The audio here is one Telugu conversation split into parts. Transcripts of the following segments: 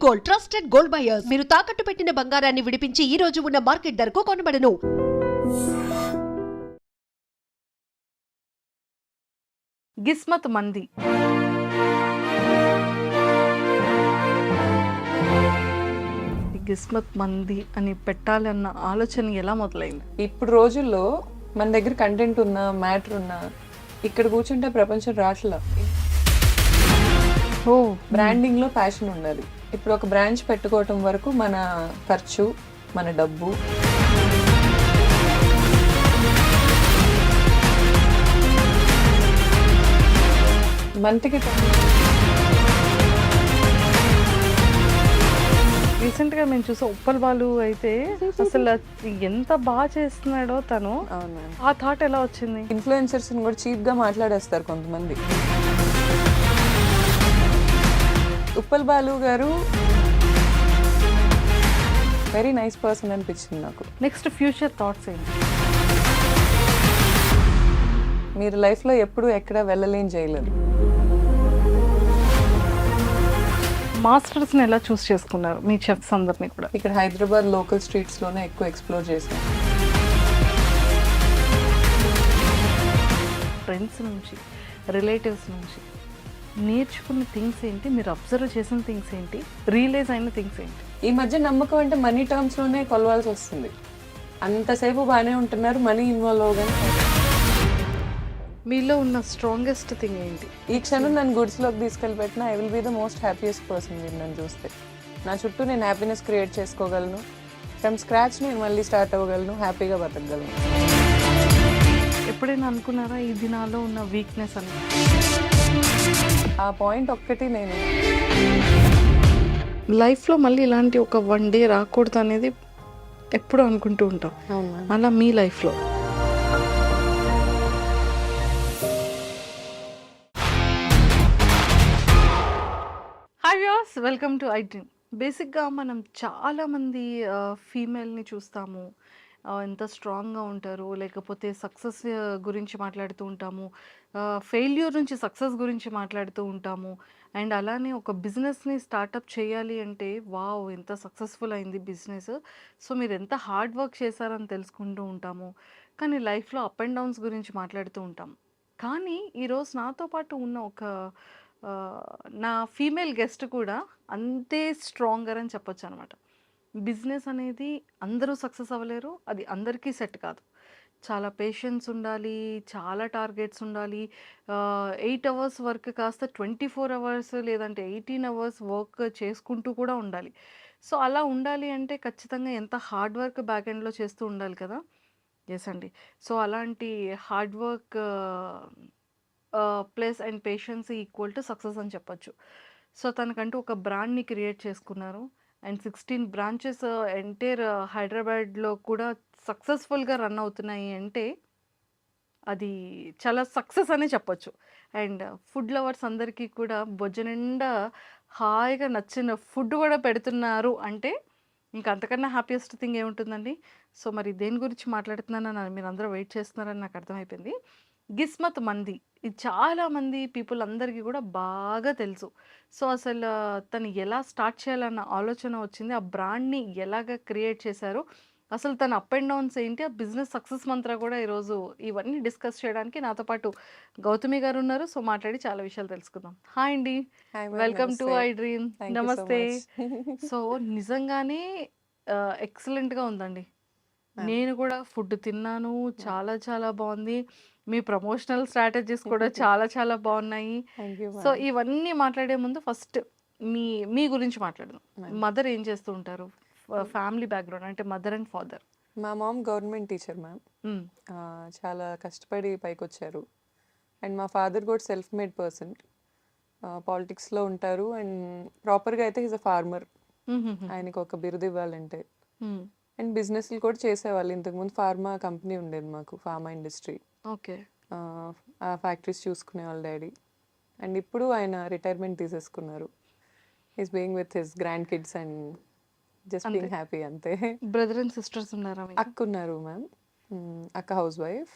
Gold, trusted gold buyers. మీరు తాకట్టు పెట్టిన బంగారాన్ని విడిపించి ఈ రోజు ఉన్న మార్కెట్ ధరకు కొనబడను. గిస్మత్ మంది గిస్మత్ మంది అని పెట్టాలన్న ఆలోచన ఎలా మొదలైంది? ఇప్పుడు రోజుల్లో మన దగ్గర కంటెంట్ ఉన్నా మ్యాటర్ ఉన్నా ఇక్కడ కూర్చుంటే ప్రపంచం రాట్లా. ఓ బ్రాండింగ్ లో ప్యాషన్ ఉండాలి. ఇప్పుడు ఒక బ్రాంచ్ పెట్టుకోవటం వరకు మన ఖర్చు, మన డబ్బు, మంత్కి రీసెంట్ గా మేము చూసే ఉప్పల్ బాలు అయితే అసలు ఎంత బాగా చేస్తున్నాడో తను. అవును. ఆ థాట్ ఎలా వచ్చింది? ఇన్ఫ్లుయెన్సర్స్ కూడా చీప్ గా మాట్లాడేస్తారు కొంతమంది. ఉప్పల్ బాలు గారు వెరీ నైస్ పర్సన్ అనిపించింది నాకు. నెక్స్ట్ ఫ్యూచర్ థాట్స్ ఏంటి? మీరు లైఫ్లో ఎప్పుడు ఎక్కడ వెళ్ళలేని చేయలేదు. మాస్టర్స్ని ఎలా చూస్ చేసుకున్నారు మీ చెఫ్స్ అందరినీ కూడా? ఇక్కడ హైదరాబాద్ లోకల్ స్ట్రీట్స్లోనే ఎక్కువ ఎక్స్ప్లోర్ చేశాను. ఫ్రెండ్స్ నుంచి, రిలేటివ్స్ నుంచి నేర్చుకున్న థింగ్స్ ఏంటి? మీరు అబ్జర్వ్ చేసిన థింగ్స్ ఏంటి? రియలైజ్ అయిన థింగ్స్ ఏంటి? ఈ మధ్య నమ్మకం అంటే మనీ టర్మ్స్లోనే కొలవాల్సి వస్తుంది. అంతసేపు బాగానే ఉంటున్నారు, మనీ ఇన్వాల్వ్ అవగానే మీలో ఉన్న స్ట్రాంగెస్ట్ థింగ్ ఏంటి? ఈ క్షణం నన్ను గుడ్స్లోకి తీసుకెళ్ళి పెట్టిన I will be the most happiest person. మీరు నన్ను చూస్తే నా చుట్టూ నేను హ్యాపీనెస్ క్రియేట్ చేసుకోగలను. ఫ్రమ్ స్క్రాచ్ నేను మళ్ళీ స్టార్ట్ అవ్వగలను, హ్యాపీగా బతకగలను. ఎప్పుడైనా అనుకున్నారా ఇది నాలో ఉన్న వీక్నెస్ అని? ఆ పాయింట్ ఒక్కటి నేను లైఫ్లో మళ్ళీ ఇలాంటి ఒక వన్ డే రాకూడదు అనేది ఎప్పుడు అనుకుంటూ ఉంటాం. అలా మీ లైఫ్లో hi viewers, welcome to I dream. బేసిక్గా మనం చాలామంది ఫీమేల్ని చూస్తాము, ఎంత స్ట్రాంగ్గా ఉంటారు, లేకపోతే సక్సెస్ గురించి మాట్లాడుతూ ఉంటాము, ఫెయిల్యూర్ నుంచి సక్సెస్ గురించి మాట్లాడుతూ ఉంటాము. అండ్ అలానే ఒక బిజినెస్ని స్టార్టప్ చేయాలి అంటే వావ్ ఎంత సక్సెస్ఫుల్ అయింది బిజినెస్, సో మీరు ఎంత హార్డ్ వర్క్ చేశారని తెలుసుకుంటూ ఉంటాము. కానీ లైఫ్లో అప్ అండ్ డౌన్స్ గురించి మాట్లాడుతూ ఉంటాం. కానీ ఈరోజు నాతో పాటు ఉన్న ఒక నా ఫీమేల్ గెస్ట్ కూడా అంతే స్ట్రాంగర్ అని చెప్పొచ్చు అనమాట. బిజినెస్ అనేది అందరూ సక్సెస్ అవ్వలేరు, అది అందరికీ సెట్ కాదు. చాలా పేషెన్స్ ఉండాలి, చాలా టార్గెట్స్ ఉండాలి. 8 అవర్స్ వర్క్ కాస్త 24 అవర్స్ లేదంటే 18 అవర్స్ వర్క్ చేసుకుంటూ కూడా ఉండాలి. సో అలా ఉండాలి అంటే ఖచ్చితంగా ఎంత హార్డ్ వర్క్ బ్యాక్ ఎండ్లో చేస్తూ ఉండాలి కదా. ఎస్ అండి. సో అలాంటి hard work plus and patience equal to success అని చెప్పొచ్చు. సో తనకంటూ ఒక బ్రాండ్ని క్రియేట్ చేసుకున్నారు. అండ్ 16 బ్రాంచెస్ ఎంటైర్ హైదరాబాద్లో కూడా సక్సెస్ఫుల్గా రన్ అవుతున్నాయి అంటే అది చాలా సక్సెస్ అనే చెప్పొచ్చు. అండ్ ఫుడ్ లవర్స్ అందరికీ కూడా బొజ్జ నిండా హాయిగా నచ్చిన ఫుడ్ కూడా పెడుతున్నారు అంటే ఇంకా అంతకన్నా హ్యాపీయెస్ట్ థింగ్ ఏముంటుందండి. సో మరి దేని గురించి మాట్లాడుతున్నానని మీరు అందరూ వెయిట్ చేస్తున్నారని నాకు అర్థమైపోయింది. గిస్మత్ మంది, ఇది చాలామంది పీపుల్ అందరికీ కూడా బాగా తెలుసు. సో అసలు తను ఎలా స్టార్ట్ చేయాలన్న ఆలోచన వచ్చింది, ఆ బ్రాండ్ని ఎలాగ క్రియేట్ చేశారు, అసలు తన అప్ అండ్ డౌన్స్ ఏంటి, ఆ బిజినెస్ సక్సెస్ మంత్ర కూడా ఈరోజు ఇవన్నీ డిస్కస్ చేయడానికి నాతో పాటు గౌతమి గారు ఉన్నారు. సో మాట్లాడి చాలా విషయాలు తెలుసుకుందాం. హాయ్ అండి, వెల్కమ్ టు ఐ డ్రీమ్. నమస్తే. సో నిజంగానే ఎక్సలెంట్గా ఉందండి. నేను కూడా ఫుడ్ తిన్నాను, చాలా చాలా బాగుంది. మీ ప్రమోషనల్ స్ట్రాటజీస్ కూడా చాలా చాలా బాగున్నాయి. సో ఇవన్నీ మాట్లాడే ముందు ఫస్ట్ మీ మీ గురించి మాట్లాడదాం. మదర్ ఏం చేస్తూ ఉంటారు, ఫ్యామిలీ బ్యాక్గ్రౌండ్ అంటే మదర్ అండ్ ఫాదర్? మా మామ్ గవర్నమెంట్ టీచర్ మ్యామ్. చాలా కష్టపడి పైకి వచ్చారు. అండ్ మా ఫాదర్ కూడా సెల్ఫ్ మేడ్ పర్సన్, పాలిటిక్స్లో ఉంటారు. అండ్ ప్రాపర్గా అయితే ఈజ్ అ ఫార్మర్. ఆయనకు ఒక బిరుదు ఇవ్వాలంటే. అండ్ బిజినెస్లు కూడా చేసేవాళ్ళు. ఇంతకుముందు ఫార్మా కంపెనీ ఉండేది మాకు, ఫార్మా ఇండస్ట్రీ. ఓకే. ఆ ఫ్యాక్టరీస్ చూసుకునేవాళ్ళు డాడీ. అండ్ ఇప్పుడు ఆయన రిటైర్మెంట్ తీసేసుకున్నారు. Is being with his grand kids and just being happy అంతే. బ్రదర్ అండ్ సిస్టర్స్ ఉన్నారా? అక్క ఉన్నారు మ్యామ్. అక్క హౌస్ వైఫ్,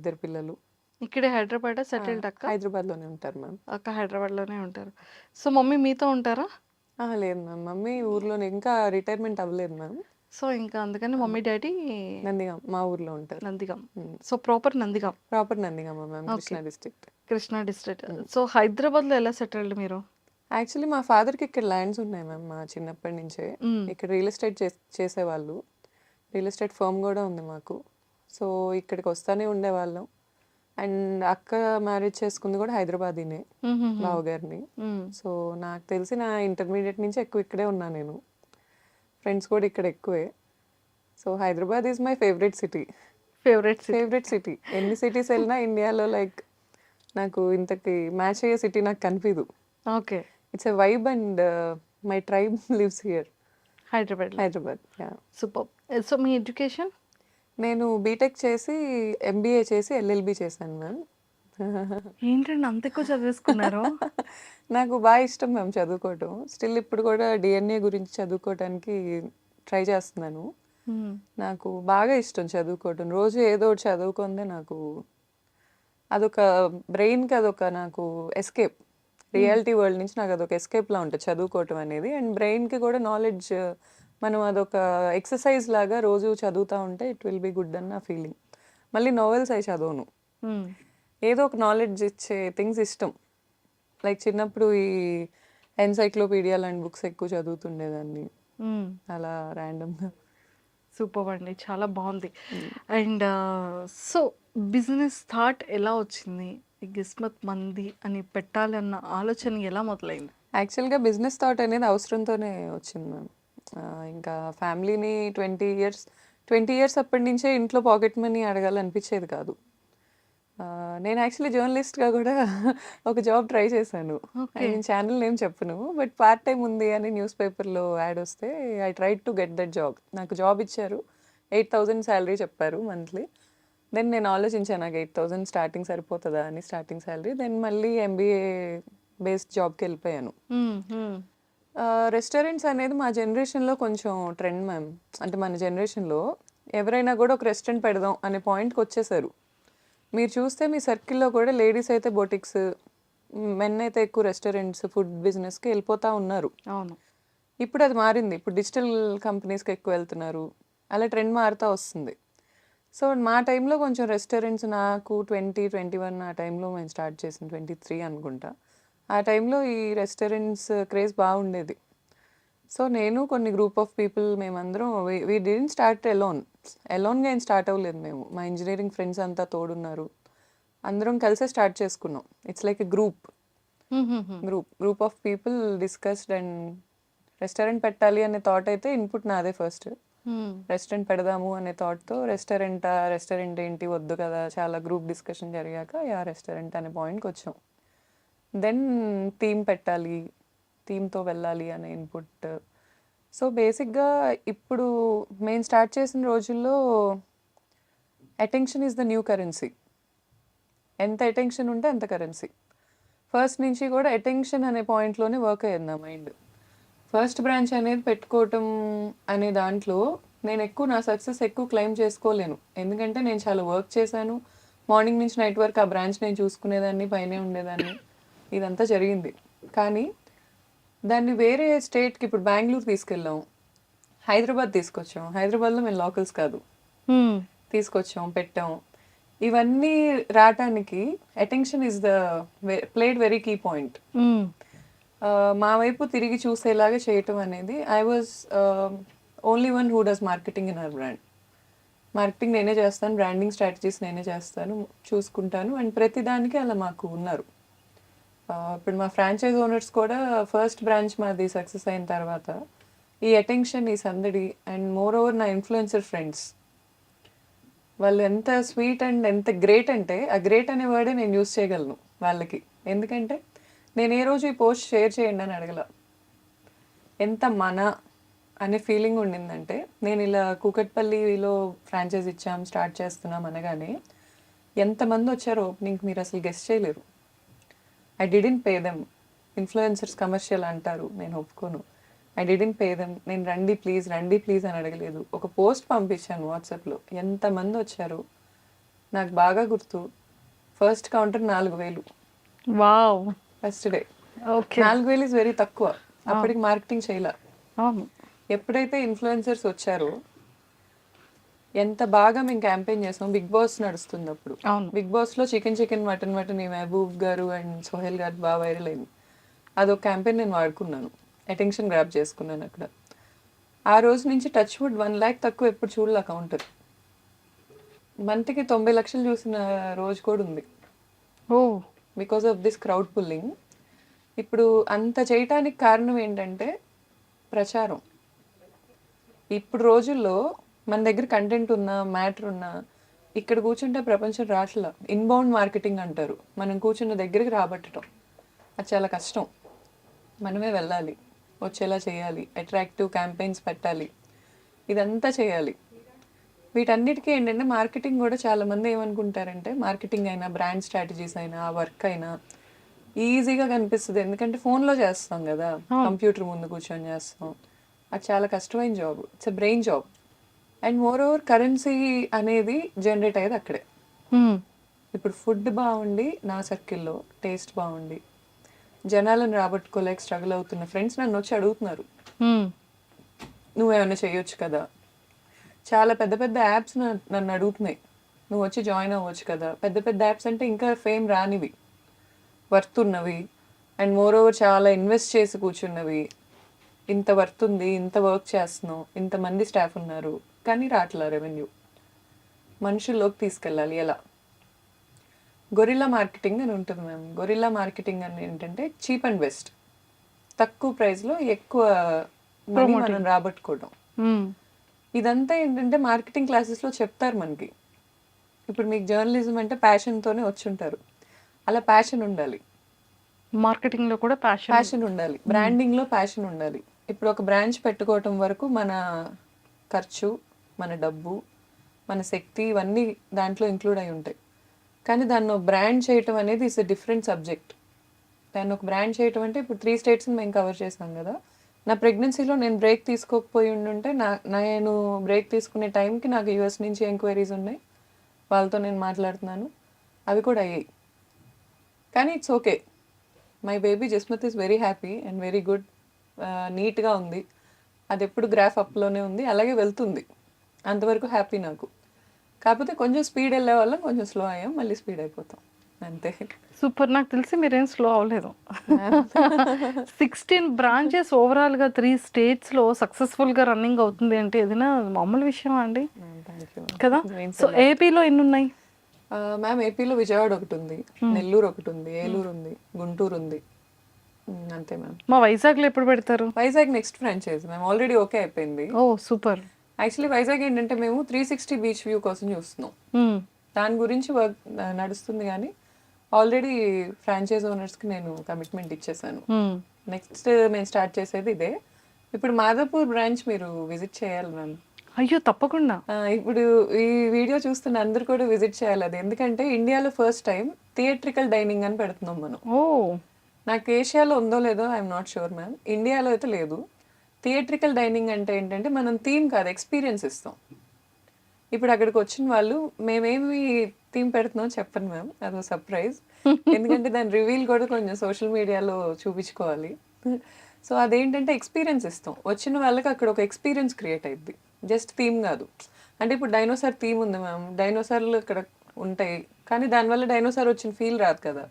2 పిల్లలు. ఇక్కడే హైదరాబాద్ సెటిల్డ్? అక్క హైదరాబాద్లోనే ఉంటారు మ్యామ్. అక్క హైదరాబాద్లోనే ఉంటారు. సో మమ్మీ మీతో ఉంటారా? లేదు మ్యామ్. మమ్మీ ఊర్లోనే, ఇంకా రిటైర్మెంట్ అవ్వలేదు మ్యామ్. సో ఇంకా అందుకని మమ్మీ డాడీ నందిగాం మా ఊర్లో ఉంటారు. Nandigam. So proper Nandigam, proper Nandigama ma'am, okay, Krishna district. Krishna district. So హైదరాబాద్లో ఎలా సెటిల్డ్ మీరు? యాక్చువల్లీ మా ఫాదర్కి ఇక్కడ ల్యాండ్స్ ఉన్నాయి మ్యామ్. మా చిన్నప్పటి నుంచే ఇక్కడ రియల్ ఎస్టేట్ చేసేవాళ్ళు. రియల్ ఎస్టేట్ ఫర్మ్ కూడా ఉంది మాకు. సో ఇక్కడికి వస్తానే ఉండేవాళ్ళం. అండ్ అక్క మ్యారేజ్ చేసుకుంది కూడా హైదరాబాదీనే, బావగారిని. సో నాకు తెలిసి నా ఇంటర్మీడియట్ నుంచి ఎక్కువ ఇక్కడే ఉన్నా నేను. ఫ్రెండ్స్ కూడా ఇక్కడ ఎక్కువే. So Hyderabad is my favourite city. Favourite city. ఎన్ని సిటీస్ వెళ్ళినా ఇండియాలో లైక్ నాకు ఇంతకి మ్యాచ్ అయ్యే సిటీ నాకు కనిపించదు. Okay, it's a vibe and my tribe lives here. Hyderabad. Yeah. Super. So me education? నేను బీటెక్ చేసి ఎంబీఏ చేసి ఎల్ఎల్బి చేశాను మ్యామ్. ఏంటండి అంత ఎక్కువ చదివేసుకున్నారు? నాకు బాగా ఇష్టం మ్యామ్ చదువుకోవటం. స్టిల్ ఇప్పుడు కూడా డిఎన్ఏ గురించి చదువుకోవటానికి ట్రై చేస్తున్నాను. నాకు బాగా ఇష్టం చదువుకోవటం. రోజు ఏదో ఒకటి చదువుకుందే నాకు అదొక బ్రెయిన్కి అదొక నాకు ఎస్కేప్. రియాలిటీ వరల్డ్ నుంచి నాకు అదొక ఎస్కేప్లా ఉంటుంది చదువుకోవటం అనేది. అండ్ బ్రెయిన్కి కూడా నాలెడ్జ్, మనం అదొక ఎక్సర్సైజ్ లాగా రోజు చదువుతూ ఉంటే ఇట్ విల్ బి గుడ్ అన్న ఫీలింగ్. మళ్ళీ నోవెల్స్ అయి చదవను, ఏదో ఒక నాలెడ్జ్ ఇచ్చే థింగ్స్ ఇష్టం. లైక్ చిన్నప్పుడు ఈ ఎన్సైక్లోపీడియా లాంటి బుక్స్ ఎక్కువ చదువుతుండేదాన్ని అలా ర్యాండమ్గా. సూపర్ అండి, చాలా బాగుంది. అండ్ సో బిజినెస్ థాట్ ఎలా వచ్చింది? ఈ గిస్మత్ మంది అని పెట్టాలన్న ఆలోచన ఎలా మొదలైంది? యాక్చువల్గా బిజినెస్ థాట్ అనేది అవసరంతోనే వచ్చింది మ్యామ్. ఇంకా ఫ్యామిలీని 20 ఇయర్స్ అప్పటి నుంచే ఇంట్లో పాకెట్ మనీ అడగాలనిపించేది కాదు. నేను యాక్చువల్లీ జర్నలిస్ట్గా కూడా ఒక జాబ్ ట్రై చేశాను. నేను ఛానల్ నేమ్ చెప్పను, బట్ పార్ట్ టైం ఉంది అని న్యూస్ పేపర్లో యాడ్ వస్తే I try to get that job. నాకు జాబ్ ఇచ్చారు, 8,000 శాలరీ చెప్పారు మంత్లీ. దెన్ నేను ఆలోచించాను నాకు 8,000 స్టార్టింగ్ సరిపోతుందా అని, స్టార్టింగ్ శాలరీ. దెన్ మళ్ళీ ఎంబీఏ బేస్డ్ జాబ్కి వెళ్ళిపోయాను. రెస్టారెంట్స్ అనేది మా జనరేషన్లో కొంచెం ట్రెండ్ మ్యామ్. అంటే మన జనరేషన్లో ఎవరైనా కూడా ఒక రెస్టారెంట్ పెడదాం అనే పాయింట్కి వచ్చేసారు. మీరు చూస్తే మీ సర్కిల్లో కూడా లేడీస్ అయితే బొటిక్స్, మెన్ అయితే ఎక్కువ రెస్టారెంట్స్, ఫుడ్ బిజినెస్కి వెళ్ళిపోతూ ఉన్నారు. అవును, ఇప్పుడు అది మారింది. ఇప్పుడు డిజిటల్ కంపెనీస్కి ఎక్కువ వెళ్తున్నారు. అలా ట్రెండ్ మారుతూ వస్తుంది. సో మా టైంలో కొంచెం రెస్టారెంట్స్, నాకు 2021 ఆ టైంలో మేము స్టార్ట్ చేసింది, 23 అనుకుంటా. ఆ టైంలో ఈ రెస్టారెంట్స్ క్రేజ్ బాగుండేది. సో నేను కొన్ని గ్రూప్ ఆఫ్ పీపుల్ మేమందరం వీ డిడెంట్ స్టార్ట్ ఎలోన్గా ఏం స్టార్ట్ అవ్వలేదు మేము. మా ఇంజనీరింగ్ ఫ్రెండ్స్ అంతా తోడున్నారు, అందరం కలిసే స్టార్ట్ చేసుకున్నాం. It's like a group of people discussed and restaurant పెట్టాలి అనే థాట్ అయితే ఇన్పుట్ నాదే ఫస్ట్. రెస్టారెంట్ పెడదాము అనే థాట్తో రెస్టారెంట్ ఏంటి వద్దు కదా, చాలా గ్రూప్ డిస్కషన్ జరిగాక రెస్టారెంట్ అనే పాయింట్కి వచ్చాం. దెన్ థీమ్ పెట్టాలి, థీమ్తో వెళ్ళాలి అనే ఇన్పుట్. సో బేసిక్గా ఇప్పుడు మేము స్టార్ట్ చేసిన రోజుల్లో attention is the new currency. ఎంత అటెన్షన్ ఉంటే అంత కరెన్సీ. ఫస్ట్ నుంచి కూడా అటెన్షన్ అనే పాయింట్లోనే వర్క్ అయ్యింది నా మైండ్. ఫస్ట్ బ్రాంచ్ అనేది పెట్టుకోవటం అనే దాంట్లో నేను నా సక్సెస్ ఎక్కువ క్లెయిమ్ చేసుకోలేను. ఎందుకంటే నేను చాలా వర్క్ చేశాను. మార్నింగ్ నుంచి నైట్ వరకు ఆ బ్రాంచ్ నేను చూసుకునేదాన్ని, పైనే ఉండేదాన్ని, ఇదంతా జరిగింది. కానీ దాన్ని వేరే స్టేట్కి, ఇప్పుడు బెంగళూరు తీసుకెళ్ళాం, హైదరాబాద్ తీసుకొచ్చాం. హైదరాబాద్లో మేము లోకల్స్ కాదు, తీసుకొచ్చాం, పెట్టాం. ఇవన్నీ రావటానికి attention is the played very key point. మా వైపు తిరిగి చూసేలాగా చేయటం అనేది. I was only one who does marketing in our brand. Marketing నేనే చేస్తాను, బ్రాండింగ్ స్ట్రాటజీస్ నేనే చేస్తాను, చూసుకుంటాను. అండ్ ప్రతిదానికి అలా మాకు ఉన్నారు. ఇప్పుడు మా ఫ్రాంచైజ్ ఓనర్స్ కూడా ఫస్ట్ బ్రాంచ్ మాది సక్సెస్ అయిన తర్వాత ఈ అటెన్షన్, ఈ సందడి, అండ్ మోర్ ఓవర్ నా ఇన్ఫ్లుయెన్సర్ ఫ్రెండ్స్ వాళ్ళు ఎంత స్వీట్ అండ్ ఎంత గ్రేట్ అంటే, ఆ గ్రేట్ అనే వర్డే నేను యూస్ చేయగలను వాళ్ళకి. ఎందుకంటే నేను ఏ రోజు ఈ పోస్ట్ షేర్ చేయండి అని అడగల. ఎంత మన అనే ఫీలింగ్ ఉండిందంటే, నేను ఇలా కూకట్పల్లిలో ఫ్రాంచైజ్ ఇచ్చాం, స్టార్ట్ చేస్తున్నాం అనగానే ఎంతమంది వచ్చారో ఓపెనింగ్ మీరు అసలు గెస్ట్ చేయలేరు. I didn't pay them. Influencers commercial అంటారు, నేను ఒప్పుకోను. I didn't pay them. నేను రండి ప్లీజ్ అని అడగలేదు. ఒక పోస్ట్ పంపించాను వాట్సాప్లో, ఎంతమంది వచ్చారు నాకు బాగా గుర్తు. First counter 4,000. Wow, first day okay. 4,000 is very తక్కువ. అప్పటికి మార్కెటింగ్ చేయలే. అవును. ఎప్పుడైతే ఇన్ఫ్లుయెన్సర్స్ వచ్చారో ఎంత బాగా మేము క్యాంపెయిన్ చేసాం. బిగ్ బాస్ నడుస్తుంది అప్పుడు. అవును. బిగ్ బాస్లో చికెన్ మటన్ ఈ మహబూబ్ గారు అండ్ సోహెల్ గారు బాగా వైరల్ అయింది. అదొక క్యాంపెయిన్ నేను వాడుకున్నాను, అటెన్షన్ గ్రాప్ చేసుకున్నాను అక్కడ. ఆ రోజు నుంచి టచ్ వుడ్ 1 lakh తక్కువ ఎప్పుడు చూడలే కౌంటర్. మంత్కి 90 లక్షలు చూసిన రోజు కూడా ఉంది ఓ because of this crowd pulling. ఇప్పుడు అంత చేయటానికి కారణం ఏంటంటే ప్రచారం. ఇప్పుడు రోజుల్లో మన దగ్గర కంటెంట్ ఉన్నా మ్యాటర్ ఉన్నా ఇక్కడ కూర్చుంటే ప్రపంచం రాట్లా. ఇన్బౌండ్ మార్కెటింగ్ అంటారు, మనం కూర్చున్న దగ్గరికి రాబట్టడం. అది చాలా కష్టం. మనమే వెళ్ళాలి, వచ్చేలా చేయాలి, అట్రాక్టివ్ క్యాంపెయిన్స్ పెట్టాలి, ఇదంతా చేయాలి. వీటన్నిటికీ ఏంటంటే మార్కెటింగ్ కూడా చాలామంది ఏమనుకుంటారంటే మార్కెటింగ్ అయినా బ్రాండ్ స్ట్రాటజీస్ అయినా ఆ వర్క్ అయినా ఈజీగా కనిపిస్తుంది, ఎందుకంటే ఫోన్లో చేస్తాం కదా, కంప్యూటర్ ముందు కూర్చొని చేస్తాం. అది చాలా కష్టమైన job, it's a brain job. And more over currency అనేది జనరేట్ అయ్యేది అక్కడే. ఇప్పుడు ఫుడ్ బాగుండి నా సర్కిల్లో టేస్ట్ బాగుండి జనాలను రాబట్టుకోలేక స్ట్రగుల్ అవుతున్న ఫ్రెండ్స్ నన్ను వచ్చి అడుగుతున్నారు, నువ్వేమైనా చేయొచ్చు కదా. చాలా పెద్ద పెద్ద యాప్స్ నన్ను అడుగుతున్నాయి, నువ్వు వచ్చి జాయిన్ అవ్వచ్చు కదా. పెద్ద పెద్ద యాప్స్ అంటే ఇంకా ఫేమ్ రానివి, వర్త్ ఉన్నవి, అండ్ మోర్ ఓవర్ చాలా ఇన్వెస్ట్ చేసి కూర్చున్నవి. ఇంత వర్త్ ఉంది, ఇంత వర్క్ చేస్తున్నాం, ఇంతమంది స్టాఫ్ ఉన్నారు, కానీ రాట్లా రెవెన్యూ. మనుషుల్లోకి తీసుకెళ్ళాలి ఎలా? గొరిల్లా మార్కెటింగ్ అని ఉంటుంది మ్యామ్. గొరిల్లా మార్కెటింగ్ అని ఏంటంటే చీప్ అండ్ బెస్ట్, తక్కువ ప్రైస్లో ఎక్కువ మనీ మనం రాబట్టుకోవడం. ఇదంతా ఏంటంటే మార్కెటింగ్ క్లాసెస్లో చెప్తారు మనకి. ఇప్పుడు మీకు జర్నలిజం అంటే ప్యాషన్తోనే వచ్చి ఉంటారు, అలా ప్యాషన్ ఉండాలి. మార్కెటింగ్లో కూడా ప్యాషన్ ఉండాలి, బ్రాండింగ్లో ప్యాషన్ ఉండాలి. ఇప్పుడు ఒక బ్రాంచ్ పెట్టుకోవటం వరకు మన ఖర్చు, మన డబ్బు, మన శక్తి ఇవన్నీ దాంట్లో ఇంక్లూడ్ అయి ఉంటాయి. కానీ దాన్ని ఒక బ్రాండ్ చేయటం అనేది ఇట్స్ ఎ డిఫరెంట్ సబ్జెక్ట్. దాన్ని ఒక బ్రాండ్ చేయటం అంటే ఇప్పుడు 3 స్టేట్స్ని మేము కవర్ చేసాం కదా. నా ప్రెగ్నెన్సీలో నేను బ్రేక్ తీసుకోకపోయి ఉండుంటే నేను బ్రేక్ తీసుకునే టైంకి నాకు యూఎస్ నుంచి ఎంక్వైరీస్ ఉన్నాయి, వాళ్ళతో నేను మాట్లాడుతున్నాను, అవి కూడా అయ్యాయి. కానీ it's okay, my baby Jasmat is very happy and very good, నీట్గా ఉంది. అది ఎప్పుడు గ్రాఫ్ అప్లోనే ఉంది, అలాగే వెళ్తుంది, అంతవరకు హ్యాపీ నాకు. కాకపోతే కొంచెం స్పీడ్ వెళ్ళే వాళ్ళం, కొంచెం స్లో అయ్యాం, మళ్ళీ స్పీడ్ అయిపోతాం అంతే. సూపర్. నాకు తెలిసి మీరేం స్లో అవ్వలేదు. 16 బ్రాంచెస్ ఓవరాల్గా 3 స్టేట్స్లో సక్సెస్ఫుల్గా రన్నింగ్ అవుతుంది అంటే ఏదైనా మామూలు విషయమా అండి కదా? సో ఏపీలో ఎన్ని ఉన్నాయి మ్యామ్? ఏపీలో విజయవాడ ఒకటి ఉంది, నెల్లూరు ఒకటి ఉంది, ఏలూరు ఉంది, గుంటూరు ఉంది, అంతే మ్యామ్. మా వైజాగ్లో ఎప్పుడు పెడతారు? Vizag next franchise ma'am, already okay అయిపోయింది. ఓ సూపర్. యాక్చువల్లీ వైజాగ్ ఏంటంటే మేము 360 బీచ్ వ్యూ కోసం చూస్తున్నాం, దాని గురించి వర్క్ నడుస్తుంది. కానీ ఆల్రెడీ ఫ్రాంచైజ్ ఓనర్స్కి నేను కమిట్మెంట్ ఇచ్చేసాను. నెక్స్ట్ మేము స్టార్ట్ చేసేది ఇదే. ఇప్పుడు మాదాపూర్ బ్రాంచ్ మీరు విజిట్ చేయాలి మ్యామ్. అయ్యో తప్పకుండా. ఇప్పుడు ఈ వీడియో చూస్తున్న అందరు కూడా విజిట్ చేయాలి అది, ఎందుకంటే ఇండియాలో ఫస్ట్ టైం థియేట్రికల్ డైనింగ్ అని పెడుతున్నాం మనం. ఓ నాకు ఏషియాలో ఉందో లేదో ఐఎమ్ నాట్ షూర్ మ్యామ్, ఇండియాలో అయితే లేదు. థియేట్రికల్ డైనింగ్ అంటే ఏంటంటే మనం థీమ్ కాదు, ఎక్స్పీరియన్స్ ఇస్తాం. ఇప్పుడు అక్కడికి వచ్చిన వాళ్ళు మేమేమి థీమ్ పెడుతున్నాం చెప్పను మ్యామ్, అదో సర్ప్రైజ్. ఎందుకంటే దాని రివీల్ కూడా కొంచెం సోషల్ మీడియాలో చూపించుకోవాలి. సో అదేంటంటే ఎక్స్పీరియన్స్ ఇస్తాం, వచ్చిన వాళ్ళకి అక్కడ ఒక ఎక్స్పీరియన్స్ క్రియేట్ అయ్యిద్ది, జస్ట్ థీమ్ కాదు. అంటే ఇప్పుడు డైనోసార్ థీమ్ ఉంది మ్యామ్, డైనోసార్లు ఇక్కడ ఉంటాయి, కానీ దానివల్ల డైనోసార్ వచ్చిన ఫీల్ రాదు కదా.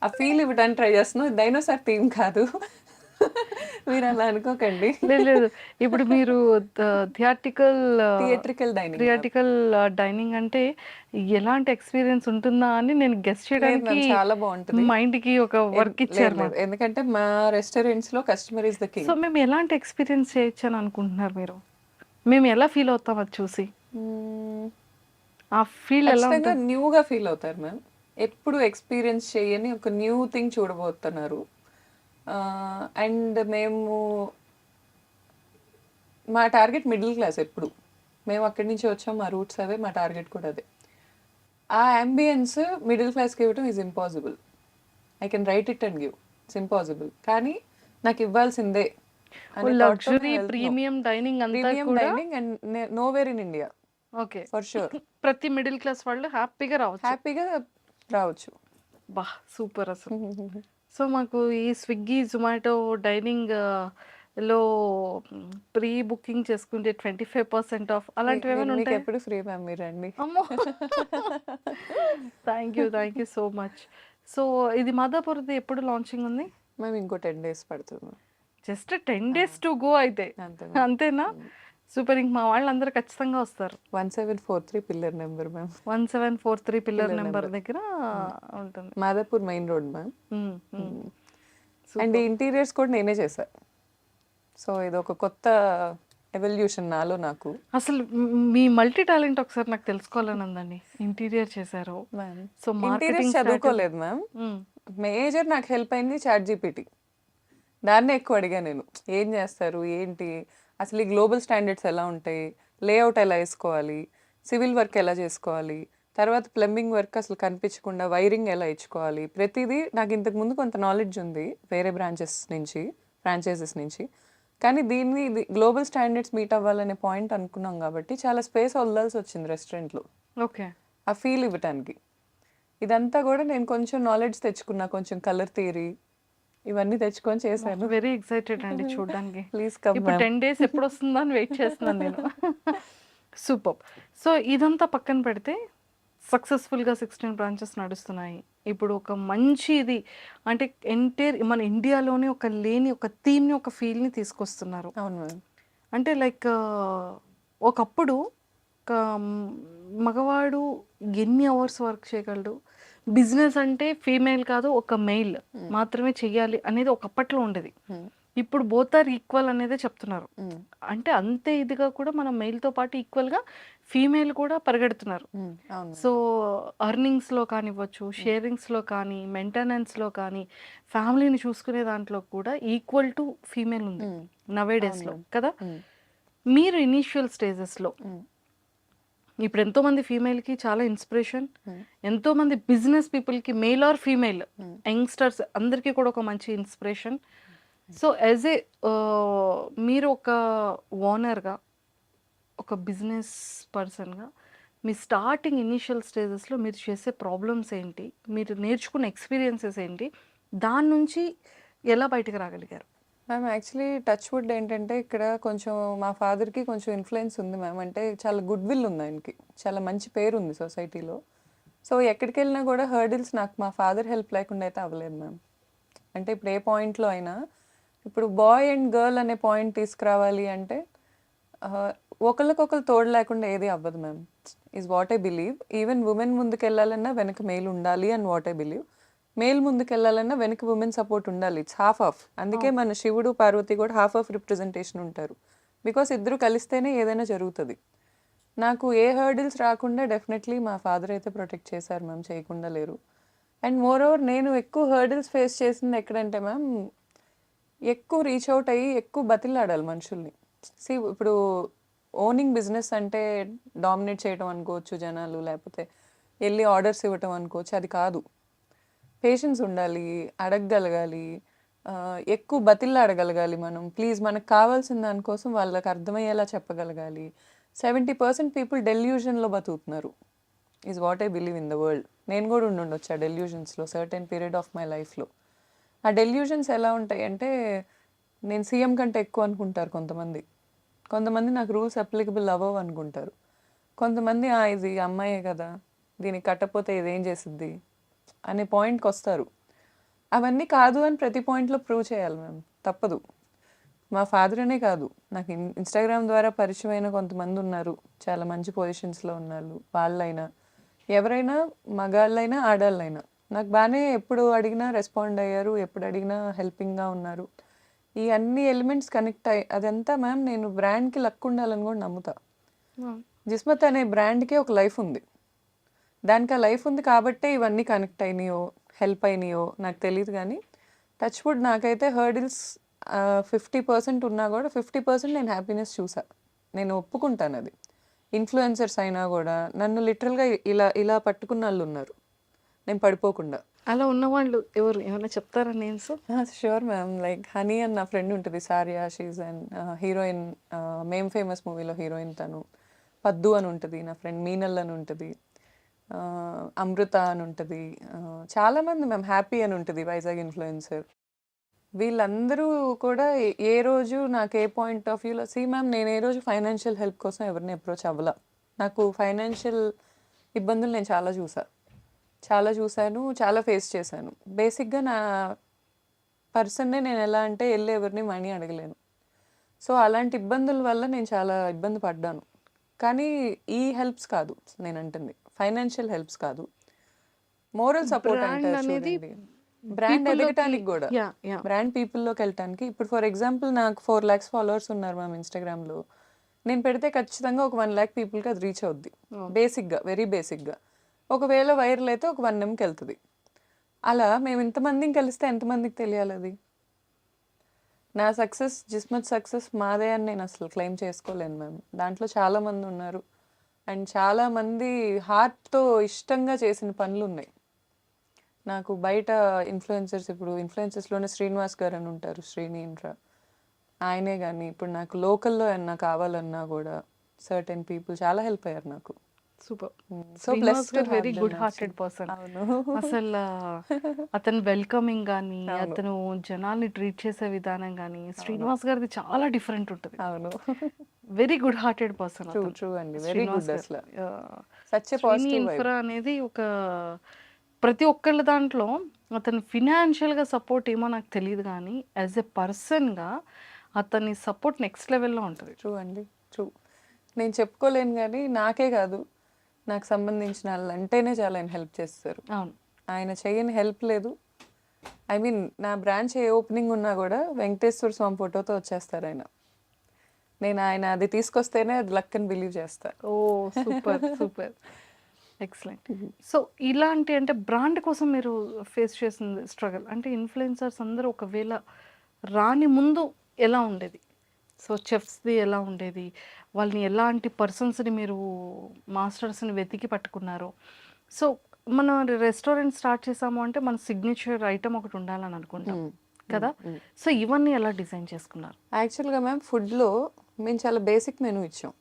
ఆ ఫీల్ ఇవ్వడానికి ట్రై చేస్తున్నాం, డైనోసార్ థీమ్ కాదు, మీరు అలా అనుకోకండి. లేదు, ఇప్పుడు మీరు థియేట్రికల్ డైనింగ్ అంటే ఎలాంటి ఎక్స్పీరియన్స్ ఉంటుందా అని నేను గెస్ చేయడానికి చాలా బాగుంటుంది. మైండ్ కి ఒక వర్క్ ఇచ్చారు. ఎందుకంటే మా రెస్టారెంట్స్ లో customer is the king. So మేము ఎలాంటి ఎక్స్పీరియన్స్ చేయొచ్చు అని అనుకుంటున్నారు మీరు? మేము ఎలా ఫీల్ అవుతాం అది చూసి? ఆ ఫీల్ ఎలా ఉంటుంది? న్యూగా ఫీల్ అవుతారు మ్యామ్. ఎప్పుడు ఎక్స్పీరియన్స్ చేయని ఒక న్యూ థింగ్ చూడబోతున్నారు. అండ్ మా టార్గెట్ మిడిల్ క్లాస్. ఎప్పుడు మేము అక్కడి నుంచి వచ్చాం, మా రూట్స్ అవే, మా టార్గెట్ కూడా అదే. ఆ అంబియన్స్ మిడిల్ క్లాస్కి ఇవ్వడం is impossible. I can write it and give, it's impossible. కానీ నాకు ఇవ్వాల్సిందే. లగ్జరీ ప్రీమియం డైనింగ్ అంతా కూడా and nowhere in India. Okay, for sure. ప్రతి మిడిల్ క్లాస్ వాళ్ళు హ్యాపీగా రావచ్చు. బా సూపర్ అసలు. సో మాకు ఈ స్విగ్గీ, జొమాటో డైనింగ్ లో ప్రీ బుకింగ్ చేసుకుంటే 25% ఆఫ్ అలాంటివి ఏమైనా మీకు ఉంటాయి? ఎప్పుడు ఫ్రీ మ్యామ్, మీరు రండి. అమ్మో! Thank you so much. So ఇది మాదాపూర్ది ఎప్పుడు లాంచింగ్ ఉంది? మ్యామ్ ఇంకో 10 days పడుతుంది ma'am. Just 10 days to go అయితే. అంతే మ్యామ్. అంతేనా? సూపర్. ఇంక మా వాళ్ళందరూ ఖచ్చితంగా వస్తారు. 1743 pillar number ma'am. 1743 pillar pillar number number. దగ్గర ఉంటుంది. Madhapur main road ma'am. Hmm, hmm. And super. Interiors కూడా నేనే చేశా. సో ఇది ఒక కొత్త ఎవల్యూషన్ నాలో నాకు. అసలు మీ మల్టీ టాలెంట్ ఒకసారి నాకు తెలుసుకోవాలని ఉందండి. ఇంటీరియర్ చేశారు, మ్యామ్ సో ఇంటీరియర్స్ మార్కెటింగ్ చదువుకోలేదు మ్యామ్. మేజర్ నాకు హెల్ప్ అయింది చాట్ జీపీటీ. దాన్నే ఎక్కువ అడిగా నేను, ఏం చేస్తారు ఏంటి, అసలు ఈ గ్లోబల్ స్టాండర్డ్స్ ఎలా ఉంటాయి, లేఅవుట్ ఎలా వేసుకోవాలి, సివిల్ వర్క్ ఎలా చేసుకోవాలి, తర్వాత ప్లంబింగ్ వర్క్ అసలు కనిపించకుండా వైరింగ్ ఎలా ఇచ్చుకోవాలి, ప్రతిదీ నాకు ఇంతకు ముందు కొంత నాలెడ్జ్ ఉంది వేరే ఫ్రాంచైజెస్ నుంచి. కానీ దీన్ని గ్లోబల్ స్టాండర్డ్స్ మీట్ అవ్వాలనే పాయింట్ అనుకున్నాం కాబట్టి చాలా స్పేస్ వదలాల్సి వచ్చింది రెస్టారెంట్లో ఓకే. ఆ ఫీల్ ఇవ్వటానికి. ఇదంతా కూడా నేను కొంచెం నాలెడ్జ్ తెచ్చుకున్నా, కొంచెం కలర్ థియరీ ఇవన్నీ తెచ్చుకొని చేశాను. వెరీ ఎక్సైటెడ్ అండి చూడడానికి. ప్లీజ్ కమ్ ఇప్పుడు మ్యామ్. 10 days ఎప్పుడు వస్తుందో అని వెయిట్ చేస్తున్నాను నేను. సూపర్. సో ఇదంతా పక్కన పెడితే సక్సెస్ఫుల్గా 16 బ్రాంచెస్ నడుస్తున్నాయి. ఇప్పుడు ఒక మంచి ఇది అంటే ఎంటైర్ మన ఇండియాలోనే ఒక లేని ఒక థీమ్ని, ఒక ఫీల్ని తీసుకొస్తున్నారు. అవును మ్యామ్. అంటే లైక్ ఒకప్పుడు ఒక మగవాడు ఎన్ని అవర్స్ వర్క్ చేయగలడు, బిజినెస్ అంటే ఫీమేల్ కాదు ఒక మెయిల్ మాత్రమే చెయ్యాలి అనేది ఒకప్పట్లో ఉండేది. ఇప్పుడు బోత్ ఆర్ ఈక్వల్ అనేదే చెప్తున్నారు. అంటే అంతే ఇదిగా కూడా మన మెయిల్తో పాటు ఈక్వల్గా ఫీమేల్ కూడా పరిగెడుతున్నారు. అవును సో అర్నింగ్స్లో కానివ్వచ్చు, షేరింగ్స్లో కానీ, మెయింటెనెన్స్లో కానీ, ఫ్యామిలీని చూసుకునే దాంట్లో కూడా ఈక్వల్ టు ఫీమేల్ ఉంది నవే డేస్లో కదా. మీరు ఇనీషియల్ స్టేజెస్లో ఇప్పుడు ఎంతోమంది ఫీమేల్కి చాలా ఇన్స్పిరేషన్, ఎంతోమంది బిజినెస్ పీపుల్కి మెయిల్ ఆర్ ఫీమేల్ యంగ్స్టర్స్ అందరికీ కూడా ఒక మంచి ఇన్స్పిరేషన్. సో యాజ్ ఏ మీరు ఒక ఓనర్గా, ఒక బిజినెస్ పర్సన్గా మీ స్టార్టింగ్ ఇనీషియల్ స్టేజెస్లో మీరు చేసే ప్రాబ్లమ్స్ ఏంటి, మీరు నేర్చుకున్న ఎక్స్పీరియన్సెస్ ఏంటి, దాని నుంచి ఎలా బయటకు రాగలిగారు? మ్యామ్ యాక్చువల్లీ టచ్ వుడ్ ఏంటంటే ఇక్కడ కొంచెం మా ఫాదర్కి కొంచెం ఇన్ఫ్లుయెన్స్ ఉంది మ్యామ్. అంటే చాలా గుడ్ విల్ ఉంది ఆయనకి, చాలా మంచి పేరు ఉంది సొసైటీలో. సో ఎక్కడికి వెళ్ళినా కూడా హర్డిల్స్ నాకు మా ఫాదర్ హెల్ప్ లేకుండా అయితే అవ్వలేదు మ్యామ్. అంటే ఇప్పుడు ఏ పాయింట్లో అయినా ఇప్పుడు బాయ్ అండ్ గర్ల్ అనే పాయింట్ తీసుకురావాలి అంటే ఒకరికొకరు తోడు లేకుండా ఏది అవ్వదు ma'am. Is what I believe. Even women ముందుకు వెళ్ళాలన్నా వెనక మేల్ ఉండాలి అని వాట్ ఐ బిలీవ్. మేల్ ముందుకు వెళ్ళాలన్నా వెనక ఉమెన్ సపోర్ట్ ఉండాలి. It's half of. అందుకే మన శివుడు పార్వతి కూడా హాఫ్ ఆఫ్ రిప్రజెంటేషన్ ఉంటారు. బికాస్ ఇద్దరు కలిస్తేనే ఏదైనా జరుగుతుంది. నాకు ఏ హర్డిల్స్ రాకుండా డెఫినెట్లీ మా ఫాదర్ అయితే ప్రొటెక్ట్ చేశారు మ్యామ్, చేయకుండా లేరు. అండ్ మోర్ ఓవర్ నేను ఎక్కువ హర్డిల్స్ ఫేస్ చేసింది ఎక్కడంటే మ్యామ్, ఎక్కువ రీచ్ అవుట్ అయ్యి ఎక్కువ బతిలాడాలి మనుషుల్ని. ఇప్పుడు ఓనింగ్ బిజినెస్ అంటే డామినేట్ చేయడం అనుకోవచ్చు జనాలు, లేకపోతే వెళ్ళి ఆర్డర్స్ ఇవ్వటం అనుకోవచ్చు. అది కాదు. పేషెన్స్ ఉండాలి, అడగగలగాలి, ఎక్కువ బతిలాడగలగాలి మనం. ప్లీజ్ మనకు కావాల్సిన దానికోసం వాళ్ళకి అర్థమయ్యేలా చెప్పగలగాలి. 70% పీపుల్ డెల్యూషన్లో బతుకుతున్నారు is what I believe in the world. నేను కూడా ఉండొచ్చు ఆ డెల్యూషన్స్లో సర్టెన్ పీరియడ్ ఆఫ్ మై లైఫ్లో. ఆ డెల్యూషన్స్ ఎలా ఉంటాయి అంటే, నేను సీఎం కంటే ఎక్కువ అనుకుంటారు కొంతమంది నాకు రూల్స్ అప్లికబుల్ అవ్వవు అనుకుంటారు. కొంతమంది ఇది అమ్మాయే కదా, దీనికి కట్టకపోతే ఇదేం చేసిద్ది అనే పాయింట్కి వస్తారు. అవన్నీ కాదు అని ప్రతి పాయింట్లో ప్రూవ్ చేయాలి మ్యామ్, తప్పదు. మా ఫాదర్ అనే కాదు, నాకు ఇన్స్టాగ్రామ్ ద్వారా పరిచయమైన కొంతమంది ఉన్నారు, చాలా మంచి పొజిషన్స్లో ఉన్నారు. వాళ్ళైనా ఎవరైనా, మగాళ్ళైనా ఆడాళ్ళైనా నాకు బాగానే ఎప్పుడు అడిగినా రెస్పాండ్ అయ్యారు, ఎప్పుడు అడిగినా హెల్పింగ్గా ఉన్నారు. ఈ అన్ని ఎలిమెంట్స్ కనెక్ట్ అయ్యి అదంతా మ్యామ్ నేను బ్రాండ్కి లక్ ఉండాలని కూడా నమ్ముతా. జిస్మత్ అనే బ్రాండ్కి ఒక లైఫ్ ఉంది, దానికి ఆ లైఫ్ ఉంది కాబట్టే ఇవన్నీ కనెక్ట్ అయినాయో హెల్ప్ అయినాయో నాకు తెలియదు. కానీ టచ్ వుడ్ నాకైతే హర్డిల్స్ 50% ఉన్నా కూడా 50% నేను హ్యాపీనెస్ చూసా, నేను ఒప్పుకుంటాను. అది ఇన్ఫ్లుయెన్సర్స్ అయినా కూడా నన్ను లిటరల్గా ఇలా పట్టుకున్న వాళ్ళు ఉన్నారు, నేను పడిపోకుండా. అలా ఉన్నవాళ్ళు ఎవరు, ఏమైనా చెప్తారా names? Sure ma'am. Like Honey అని నా ఫ్రెండ్ ఉంటుంది, Sariya, she's and heroine, ma'am famous మూవీలో హీరోయిన్ తను. పద్దు అని ఉంటుంది నా ఫ్రెండ్, మీనల్ అని ఉంటుంది. అమృత అని ఉంటుంది, చాలామంది మ్యామ్, హ్యాపీ అని ఉంటుంది వైజాగ్ ఇన్ఫ్లుయెన్సర్. వీళ్ళందరూ కూడా ఏ రోజు నాకు ఏ పాయింట్ ఆఫ్ వ్యూలో మ్యామ్, నేను ఏ రోజు ఫైనాన్షియల్ హెల్ప్ కోసం ఎవరిని అప్రోచ్ అవ్వాల. నాకు ఫైనాన్షియల్ ఇబ్బందులు నేను చాలా చూశాను, చాలా ఫేస్ చేశాను. బేసిక్గా నా పర్సన్నే నేను ఎలా అంటే వెళ్ళి ఎవరిని మనీ అడగలేను. సో అలాంటి ఇబ్బందుల వల్ల నేను చాలా ఇబ్బంది పడ్డాను. కానీ ఈ హెల్ప్స్ కాదు నేను అంటుంది, ఫైనాన్షియల్ హెల్ప్స్ కాదు, మోరల్ సపోర్ట్ బ్రాండ్ అంటారు అనేది చూడండి. బ్రాండ్ పీపుల్లోకి ఎదగటానికి కూడా, యా యా బ్రాండ్ పీపుల్లోకి వెళ్ళటానికి. ఇప్పుడు ఫర్ ఎగ్జాంపుల్ నాకు 4 lakhs ఫాలోవర్స్ ఉన్నారు మ్యామ్ ఇన్స్టాగ్రామ్లో. నేను పెడితే ఖచ్చితంగా ఒక 1 lakh పీపుల్కి అది రీచ్ అవుద్ది. బేసిక్గా, వెరీ బేసిక్గా. ఒకవేళ వైరల్ అయితే ఒక 1 Mకి వెళ్తుంది. అలా మేము ఇంతమందిని కలిస్తే ఎంతమందికి తెలియాలి అది? నా సక్సెస్, జిస్మత్ సక్సెస్ మాదే అని నేను అసలు క్లెయిమ్ చేసుకోలేను మ్యామ్. దాంట్లో చాలామంది ఉన్నారు అండ్ చాలామంది హార్ట్తో ఇష్టంగా చేసిన పనులు ఉన్నాయి. నాకు బయట ఇన్ఫ్లుయెన్సర్స్, ఇప్పుడు ఇన్ఫ్లుయెన్సర్స్లోనే శ్రీనివాస్ గారు అని ఉంటారు, శ్రీని ఇన్ఫ్రా, ఆయనే కానీ ఇప్పుడు నాకు లోకల్లో ఏమన్నా కావాలన్నా కూడా సర్టెన్ పీపుల్ చాలా హెల్ప్ అయ్యారు నాకు. సూపర్. సో శ్రీనివాస్ గారు very have good them hearted actually. Person. అవును. అసలు అతను వెల్కమింగ్ కానీ, అవును. అతను జనాల్ని ట్రీట్ చేసే విధానం కానీ, శ్రీనివాస్ గారిది చాలా డిఫరెంట్ ఉంటుంది. అవును. Very good hearted person true అతను. ట్రూ అండి, వెరీ శ్రీనివాస్ గుడ్ గారు అసలు. ఆ, such a Srini positive vibe. Infra అనేది ఒక ప్రతి ఒక్కళ్ళ దాంట్లో అతను ఫినాన్షియల్గా సపోర్ట్ ఏమో నాకు తెలియదు, కానీ యాజ్ ఎ పర్సన్గా అతని సపోర్ట్ నెక్స్ట్ లెవెల్లో ఉంటుంది. ట్రూ అండి, ట్రూ. నేను చెప్పుకోలేను కానీ నాకే కాదు, నాకు సంబంధించిన వాళ్ళు అంటేనే చాలా ఆయన హెల్ప్ చేస్తారు. అవును. ఆయన చేయని హెల్ప్ లేదు. ఐ మీన్ నా బ్రాంచ్ ఏ ఓపెనింగ్ ఉన్నా కూడా వెంకటేశ్వర స్వామి ఫోటోతో వచ్చేస్తారు ఆయన. నేను ఆయన అది తీసుకొస్తేనే అది లక్ అని బిలీవ్ చేస్తా. ఓ సూపర్ సూపర్, ఎక్సలెంట్. సో ఇలాంటి అంటే బ్రాండ్ కోసం మీరు ఫేస్ చేసిన స్ట్రగల్ అంటే ఇన్ఫ్లుయెన్సర్స్ అందరూ ఒకవేళ రాని ముందు ఎలా ఉండేది? సో చెఫ్స్ది ఎలా ఉండేది? వాళ్ళని ఎలాంటి పర్సన్స్ని మీరు మాస్టర్స్ని వెతికి పట్టుకున్నారు? సో మనం రెస్టారెంట్ స్టార్ట్ చేసాము అంటే మన సిగ్నేచర్ ఐటమ్ ఒకటి ఉండాలని అనుకుంటాం కదా. సో ఇవన్నీ ఎలా డిజైన్ చేసుకున్నారు? యాక్చువల్గా మ్యామ్ ఫుడ్లో మేము చాలా బేసిక్ మెనూ ఇచ్చాం.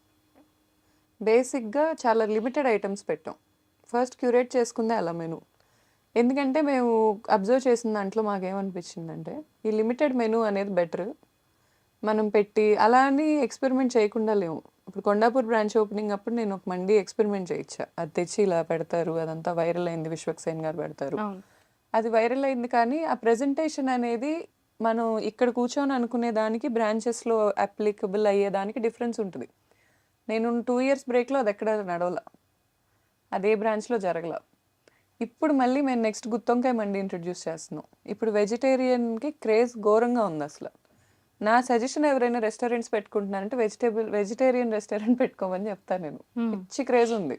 బేసిక్గా చాలా లిమిటెడ్ ఐటమ్స్ పెట్టాం. ఫస్ట్ క్యూరేట్ చేసుకుందే అలా మెనూ. ఎందుకంటే మేము అబ్జర్వ్ చేసిన దాంట్లో మాకేమనిపించిందంటే ఈ లిమిటెడ్ మెనూ అనేది బెటర్. మనం పెట్టి అలా అని ఎక్స్పెరిమెంట్ చేయకుండా లేవు. ఇప్పుడు కొండాపూర్ బ్రాంచ్ ఓపెనింగ్ అప్పుడు నేను ఒక మండి ఎక్స్పెరిమెంట్ చేయించా. అది తెచ్చి ఇలా పెడతారు, అదంతా వైరల్ అయింది, విశ్వక్సేన్ గారు పెడతారు, అవును. అది వైరల్ అయింది. కానీ ఆ ప్రెజెంటేషన్ అనేది మనం ఇక్కడ కూర్చొని అనుకునే దానికి బ్రాంచెస్లో అప్లికబుల్ అయ్యేదానికి డిఫరెన్స్ ఉంటుంది. నేను 2 years బ్రేక్లో అది ఎక్కడ నడవల, అదే బ్రాంచ్లో జరగల. ఇప్పుడు మళ్ళీ మేము నెక్స్ట్ గుత్తొంకాయ మండి ఇంట్రడ్యూస్ చేస్తున్నాం. ఇప్పుడు వెజిటేరియన్కి క్రేజ్ ఘోరంగా ఉంది అసలు. నా సజెషన్ ఎవరైనా రెస్టారెంట్స్ పెట్టుకుంటున్నారంటే వెజిటేరియన్ రెస్టారెంట్ పెట్టుకోమని చెప్తాను నేను. పిచ్చి క్రేజ్ ఉంది.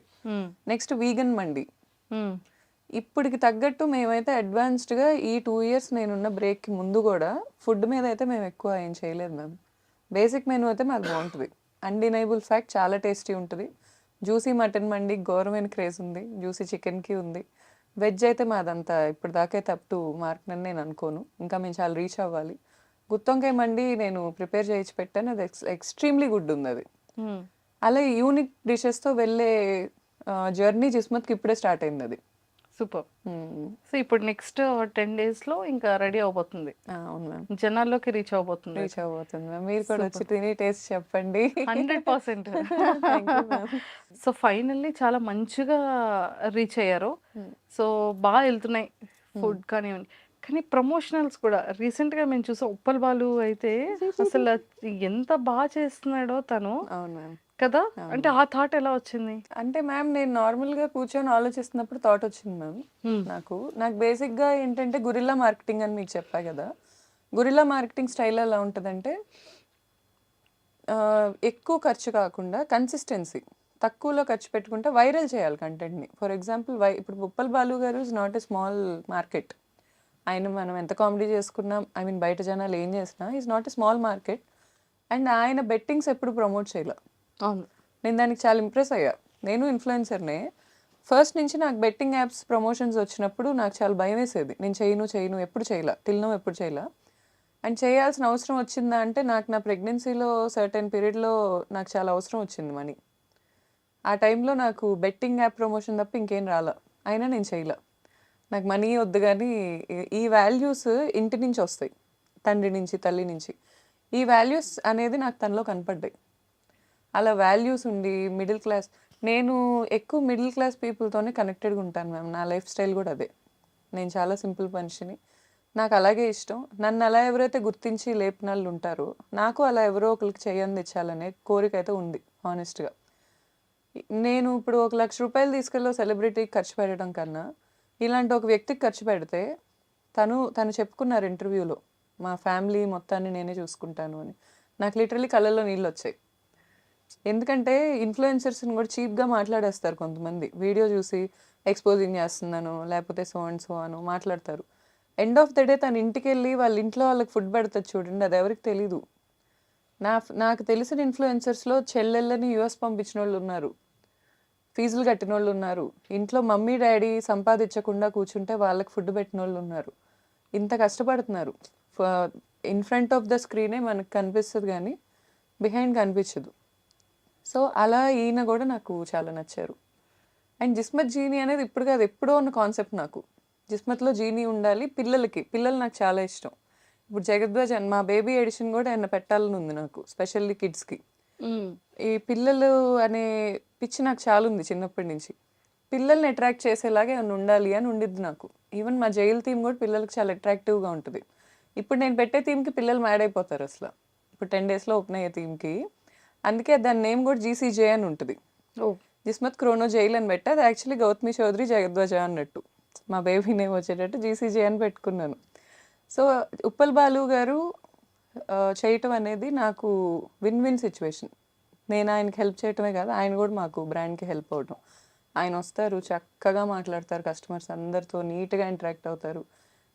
నెక్స్ట్ వీగన్ మండి. ఇప్పటికి తగ్గట్టు మేమైతే అడ్వాన్స్డ్గా ఈ 2 years నేనున్న బ్రేక్కి ముందు కూడా ఫుడ్ మీద అయితే మేము ఎక్కువ ఏం చేయలేదు మ్యామ్. బేసిక్ మెనూ అయితే మాకు బాగుంటుంది. అన్డినైబుల్ ఫ్యాక్ట్, చాలా టేస్టీ ఉంటుంది. జ్యూసీ మటన్ మండి ఘోరమైన క్రేజ్ ఉంది, జ్యూసీ చికెన్కి ఉంది. వెజ్ అయితే మాదంతా ఇప్పుడు దాకైతే అప్ టు మార్క్ అని నేను అనుకోను, ఇంకా మేము చాలా రీచ్ అవ్వాలి. గుత్తొంకాయ మండి నేను ప్రిపేర్ చేయించి పెట్టాను, అది ఎక్స్ట్రీమ్లీ గుడ్ ఉంది అది. అలా యూనిక్ డిషెస్తో వెళ్ళే జర్నీ జిస్మత్కి ఇప్పుడే స్టార్ట్ అయింది అది. సూపర్. సో ఇప్పుడు నెక్స్ట్ 10 daysలో ఇంకా రెడీ అవబోతుంది, అవును మ్యామ్, జనాల్లోకి రీచ్ అవబోతుంది. రీచ్ అవబోతుంది మ్యామ్. మీరు కూడా వచ్చి తిని టేస్ట్ చెప్పండి. 100%. Thank you ma'am. So finally చాలా మంచిగా రీచ్ అయ్యారు. సో బాగా వెళ్తున్నాయి ఫుడ్ కానివ్వండి. కానీ ప్రమోషనల్స్ కూడా రీసెంట్గా మేము చూసాం. ఉప్పల్ బాలు అయితే అసలు ఎంత బాగా చేస్తున్నాడో తను అవును మ్యామ్. కదా. అంటే ఆ థాట్ ఎలా వచ్చింది? అంటే మ్యామ్ నేను నార్మల్గా కూర్చొని ఆలోచిస్తున్నప్పుడు థాట్ వచ్చింది మ్యామ్. నాకు బేసిక్గా ఏంటంటే గురిల్లా మార్కెటింగ్ అని మీకు చెప్పా కదా. గురిల్లా మార్కెటింగ్ స్టైల్ ఎలా ఉంటుందంటే ఎక్కువ ఖర్చు కాకుండా కన్సిస్టెన్సీ, తక్కువలో ఖర్చు పెట్టుకుంటే వైరల్ చేయాలి కంటెంట్ని. ఫర్ ఎగ్జాంపుల్ ఇప్పుడు ఉప్పల్ బాలు గారు is not a small market. ఆయన మనం ఎంత కామెడీ చేసుకున్నాం, ఐ మీన్ బయట జనాలు ఏం చేసినా is not a small market. And ఆయన బెట్టింగ్స్ ఎప్పుడు ప్రమోట్ చేయలే. అవును. నేను దానికి చాలా ఇంప్రెస్ అయ్యా. నేను ఇన్ఫ్లుయెన్సర్నే. ఫస్ట్ నుంచి నాకు బెట్టింగ్ యాప్స్ ప్రమోషన్స్ వచ్చినప్పుడు నాకు చాలా భయం వేసేది. నేను చేయను ఎప్పుడు చేయలే, ఎప్పుడు చేయలే. అండ్ చేయాల్సిన అవసరం వచ్చిందా అంటే నాకు నా ప్రెగ్నెన్సీలో సర్టెన్ పీరియడ్లో నాకు చాలా అవసరం వచ్చింది మనీ. ఆ టైంలో నాకు బెట్టింగ్ యాప్ ప్రమోషన్ తప్ప ఇంకేం రాలా. అయినా నేను చేయలే. నాకు మనీ వద్దు గానీ ఈ వాల్యూస్ ఇంటి నుంచి వస్తాయి. తండ్రి నుంచి, తల్లి నుంచి. ఈ వాల్యూస్ అనేది నాకు తనలో కనపడ్డాయి. అలా వాల్యూస్ ఉండి మిడిల్ క్లాస్, నేను ఎక్కువ మిడిల్ క్లాస్ పీపుల్తోనే కనెక్టెడ్గా ఉంటాను మ్యామ్. నా లైఫ్ స్టైల్ కూడా అదే. నేను చాలా సింపుల్ మనిషిని. నాకు అలాగే ఇష్టం. నన్ను అలా ఎవరైతే గుర్తించి లేపినోళ్ళు ఉంటారో నాకు అలా ఎవరో ఒకరికి చేయంది ఇచ్చాలనే కోరిక అయితే ఉంది హానెస్ట్గా. నేను ఇప్పుడు ₹1,00,000 తీసుకెళ్ళి సెలబ్రిటీకి ఖర్చు పెట్టడం కన్నా ఇలాంటి ఒక వ్యక్తికి ఖర్చు పెడితే తను చెప్పుకున్నారు ఇంటర్వ్యూలో, మా ఫ్యామిలీ మొత్తాన్ని నేనే చూసుకుంటాను అని. నాకు లిటరలీ కళ్ళల్లో నీళ్ళు వచ్చాయి. ఎందుకంటే ఇన్ఫ్లుయెన్సర్స్ని కూడా చీప్గా మాట్లాడేస్తారు కొంతమంది. వీడియో చూసి ఎక్స్పోజింగ్ చేస్తున్నాను లేకపోతే సో అండ్ సో అను మాట్లాడతారు. ఎండ్ ఆఫ్ ద డే తన ఇంటికి వెళ్ళి వాళ్ళ ఇంట్లో వాళ్ళకి ఫుడ్ పెడతారు చూడండి, అది ఎవరికి తెలీదు. నాకు తెలిసిన ఇన్ఫ్లుయెన్సర్స్లో చెల్లెళ్ళని యూఎస్ పంపించిన వాళ్ళు ఉన్నారు, ఫీజులు కట్టిన వాళ్ళు ఉన్నారు, ఇంట్లో మమ్మీ డాడీ సంపాదించకుండా కూర్చుంటే వాళ్ళకి ఫుడ్ పెట్టిన వాళ్ళు ఉన్నారు. ఇంత కష్టపడుతున్నారు. ఇన్ ఫ్రంట్ ఆఫ్ ద స్క్రీనే మనకు కనిపిస్తుంది కానీ బిహైండ్ కనిపించదు. సో అలా ఈయన కూడా నాకు చాలా నచ్చారు. అండ్ జిస్మత్ జీనీ అనేది ఇప్పుడు కాదు, ఎప్పుడో ఉన్న కాన్సెప్ట్ నాకు. జిస్మత్లో జీనీ ఉండాలి, పిల్లలు నాకు చాలా ఇష్టం. ఇప్పుడు జగద్వాజ్ మా బేబీ ఎడిషన్ కూడా ఏమన్నా పెట్టాలని ఉంది నాకు, స్పెషల్లీ కిడ్స్కి. ఈ పిల్లలు అనే పిచ్చి నాకు చాలా ఉంది చిన్నప్పటి నుంచి. పిల్లల్ని అట్రాక్ట్ చేసేలాగా ఏమైనా ఉండాలి అని ఉండిద్ది నాకు. ఈవెన్ మా జైలు థీమ్ కూడా పిల్లలకి చాలా అట్రాక్టివ్గా ఉంటుంది. ఇప్పుడు నేను పెట్టే థీమ్కి పిల్లలు మ్యాడ్ అయిపోతారు అసలు. ఇప్పుడు 10 daysలో ఓపెన్ అయ్యే థీమ్కి, అందుకే దాని నేమ్ కూడా జీసీజే అని ఉంటుంది. జిస్మత్ క్రోనో జైల్ అని పెట్టి, అది యాక్చువల్లీ గౌతమి చౌదరి జగద్వాజ అన్నట్టు. మా బేబీ నేమ్ వచ్చేటట్టు జీసీజే అని పెట్టుకున్నాను. సో ఉప్పల్ బాలు గారు చేయటం అనేది నాకు విన్ విన్ సిచ్యువేషన్. నేను ఆయనకి హెల్ప్ చేయటమే కాదు, ఆయన కూడా మాకు బ్రాండ్కి హెల్ప్ అవటం. ఆయన వస్తారు, చక్కగా మాట్లాడతారు, కస్టమర్స్ అందరితో నీట్గా ఇంటరాక్ట్ అవుతారు.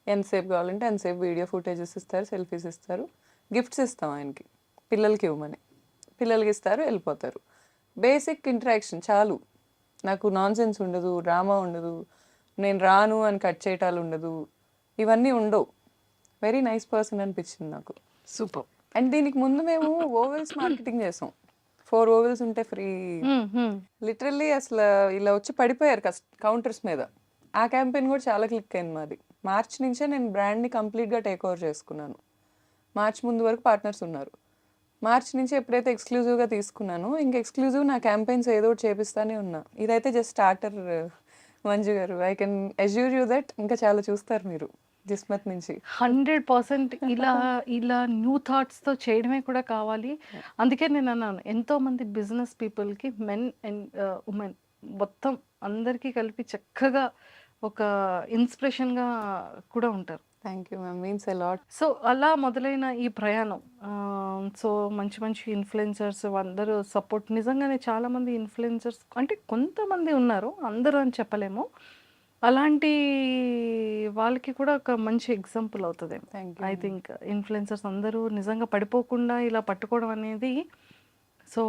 ఎంతసేపు కావాలంటే ఎంతసేపు వీడియో ఫుటేజెస్ ఇస్తారు, సెల్ఫీస్ ఇస్తారు, గిఫ్ట్స్ ఇస్తాం ఆయనకి, పిల్లలకి ఇవ్వమని. పిల్లలకి ఇస్తారు, వెళ్ళిపోతారు. బేసిక్ ఇంటరాక్షన్ చాలు. నాకు నాన్ సెన్స్ ఉండదు, డ్రామా ఉండదు, నేను రాను అని కట్ చేయటాలు ఉండదు, ఇవన్నీ ఉండవు. వెరీ నైస్ పర్సన్ అనిపించింది నాకు. సూపర్. అండ్ దీనికి ముందు మేము ఓవెల్స్ మార్కెటింగ్ చేసాం. 4 ఓవెల్స్ ఉంటే ఫ్రీ. లిటరల్లీ అసలు ఇలా వచ్చి పడిపోయారు కౌంటర్స్ మీద. ఆ క్యాంపెయిన్ కూడా చాలా క్లిక్ అయింది మాది. మార్చ్ నుంచే నేను బ్రాండ్ని కంప్లీట్గా టేక్ ఓవర్ చేసుకున్నాను. మార్చ్ ముందు వరకు పార్ట్నర్స్ ఉన్నారు. మార్చ్ నుంచి ఎప్పుడైతే ఎక్స్క్లూజివ్గా తీసుకున్నానో ఇంక ఎక్స్క్లూజివ్ నా క్యాంపెయిన్స్ ఏదో ఒకటి చేపిస్తానే ఉన్నా. ఇదైతే జస్ట్ స్టార్టర్ మంజు గారు. I can assure you that ఇంకా చాలా చూస్తారు మీరు జిస్మత్ నుంచి. 100% ఇలా న్యూ థాట్స్తో చేయడమే కూడా కావాలి. అందుకే నేను అన్నాను, ఎంతోమంది బిజినెస్ పీపుల్కి మెన్ అండ్ ఉమెన్ మొత్తం అందరికీ కలిపి చక్కగా ఒక ఇన్స్పిరేషన్గా కూడా ఉంటారు. Thank you ma'am, means a lot. So అలా మొదలైన ఈ ప్రయాణం, సో మంచి మంచి ఇన్ఫ్లుయెన్సర్స్ అందరూ సపోర్ట్, నిజంగానే చాలామంది ఇన్ఫ్లుయెన్సర్స్ అంటే కొంతమంది ఉన్నారు, అందరూ అని చెప్పలేము, అలాంటి వాళ్ళకి కూడా ఒక మంచి ఎగ్జాంపుల్ అవుతుంది. Thank you. I think influencers అందరూ నిజంగా పడిపోకుండా ఇలా పట్టుకోవడం అనేది సో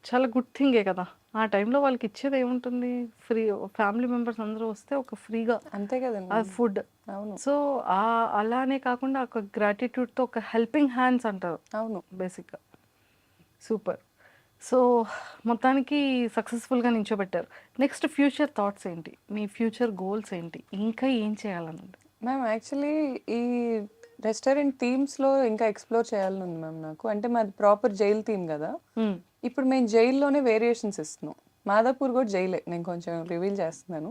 చాలా గుడ్ థింగే కదా. ఆ టైంలో వాళ్ళకి ఇచ్చేది ఏముంటుంది, ఫ్రీ ఫ్యామిలీ మెంబర్స్ అందరూ వస్తే ఒక ఫ్రీగా అంతే కదండి. ఆ ఫుడ్. అవును సో అలానే కాకుండా ఒక గ్రాటిట్యూడ్తో ఒక హెల్పింగ్ హ్యాండ్స్ అంటారు అవును. బేసిక్గా. సూపర్. సో మొత్తానికి సక్సెస్ఫుల్గా నించోబెట్టారు. నెక్స్ట్ ఫ్యూచర్ థాట్స్ ఏంటి, మీ ఫ్యూచర్ గోల్స్ ఏంటి, ఇంకా ఏం చేయాలన్నది? మ్యామ్ యాక్చువల్లీ ఈ రెస్టారెంట్ థీమ్స్లో ఇంకా ఎక్స్ప్లోర్ చేయాలని ఉంది మ్యామ్ నాకు. అంటే మాది ప్రాపర్ జైల్ థీమ్ కదా. ఇప్పుడు మేము జైల్లోనే వేరియేషన్స్ ఇస్తున్నాం. మాదాపూర్ కూడా జైలే, నేను కొంచెం రివీల్ చేస్తున్నాను.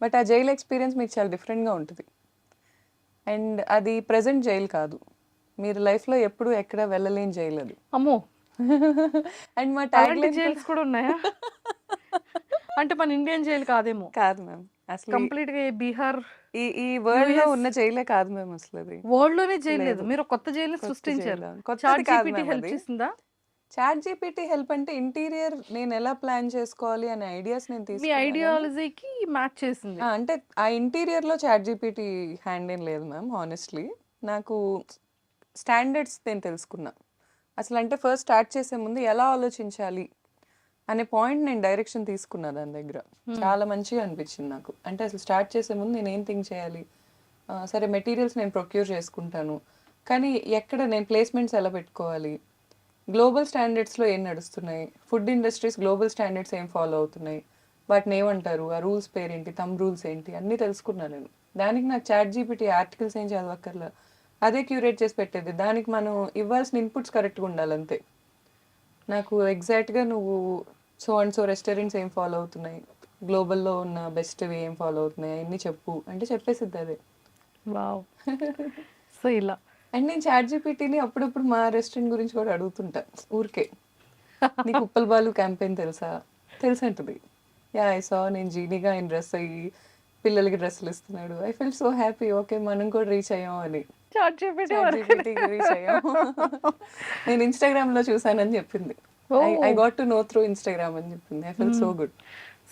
బట్ ఆ జైల్ ఎక్స్పీరియన్స్ మీకు చాలా డిఫరెంట్గా ఉంటుంది. అండ్ అది ప్రజెంట్ జైలు కాదు, మీరు లైఫ్లో ఎప్పుడు ఎక్కడ వెళ్ళలేని జైలు అది. అమ్మో, అండ్ మా అలాంటి ట్యాగ్ జైల్స్ కూడా ఉన్నాయా? అంటే మన ఇండియన్ జైలు కాదేమో? కాదు మ్యామ్, అసలు కంప్లీట్గా బీహార్ ఈ వరల్డ్ లో ఉన్న జైలే కాదు మ్యామ్. అసలు అది వరల్డ్ లోనే జైలు లేదు, లేదు. మీరు కొత్త జైలు కొత్త సృష్టించారు. జైలు. కొత్తది చాట్ కాదు జీపీటీ మ్యామ్ హెల్ప్ అది. చేసిందా? చాట్ జీపీటీ హెల్ప్ అంటే ఇంటీరియర్ నేను ఎలా ప్లాన్ చేసుకోవాలి అనే ఐడియాస్ నేను మీ తీసుకున్నాను. ఐడియాలజీకి మ్యాచ్ చేసింది. అంటే ఆ ఇంటీరియర్ లో చాట్ జీపీటీ హ్యాండ్ ఏం లేదు మ్యామ్. హానెస్ట్లీ నాకు స్టాండర్డ్స్ నేను తెలుసుకున్నా. అసలు అంటే ఫస్ట్ స్టార్ట్ చేసే ముందు ఎలా ఆలోచించాలి అనే పాయింట్ నేను డైరెక్షన్ తీసుకున్నా దాని దగ్గర. చాలా మంచిగా అనిపించింది నాకు. అంటే అసలు స్టార్ట్ చేసే ముందు నేను ఏం థింక్ చేయాలి, సరే మెటీరియల్స్ నేను ప్రొక్యూర్ చేసుకుంటాను, కానీ ఎక్కడ నేను ప్లేస్మెంట్స్ ఎలా పెట్టుకోవాలి, గ్లోబల్ స్టాండర్డ్స్లో ఏం నడుస్తున్నాయి, ఫుడ్ ఇండస్ట్రీస్ గ్లోబల్ స్టాండర్డ్స్ ఏం ఫాలో అవుతున్నాయి, వాటిని ఏమంటారు, ఆ రూల్స్ పేరేంటి, రూల్స్ ఏంటి అన్నీ తెలుసుకున్నాను నేను. దానికి నాకు చాట్ జీపీటీ ఆర్టికల్స్ ఏం చదవక్కర్లా, అదే క్యూరేట్ చేసి పెట్టేది. దానికి మనం ఇవ్వాల్సిన ఇన్పుట్స్ కరెక్ట్గా ఉండాలంతే. నాకు ఎగ్జాక్ట్గా నువ్వు సో అండ్ సో రెస్టారెంట్స్ ఏం ఫాలో అవుతున్నాయి, గ్లోబల్లో ఉన్న బెస్ట్వి ఏం ఫాలో అవుతున్నాయి అవన్నీ చెప్పు అంటే చెప్పేసిద్ది అదే. వావ్! సో ఇలా. అండ్ నేను చాట్ జీపీటీని అప్పుడప్పుడు మా రెస్టారెంట్ గురించి కూడా అడుగుతుంటా ఊరికే. నీకు ఉప్పల్ బాలు క్యాంపెయిన్ తెలుసా, తెలుసంటుంది. యా ఐ సా, నేను జీనీగా ఆయన డ్రెస్ అయ్యి పిల్లలకి డ్రెస్సులు ఇస్తున్నాడు. I feel so happy, okay మనం కూడా రీచ్ అయ్యాం అని. చాట్ జీపీటీ చాట్ వరకు. జీపీటీకి రీచ్ అయ్యాం. నేను ఇన్స్టాగ్రామ్లో చూసానని చెప్పింది. I oh! Got to know through Instagram అని చెప్పింది. I feel so good.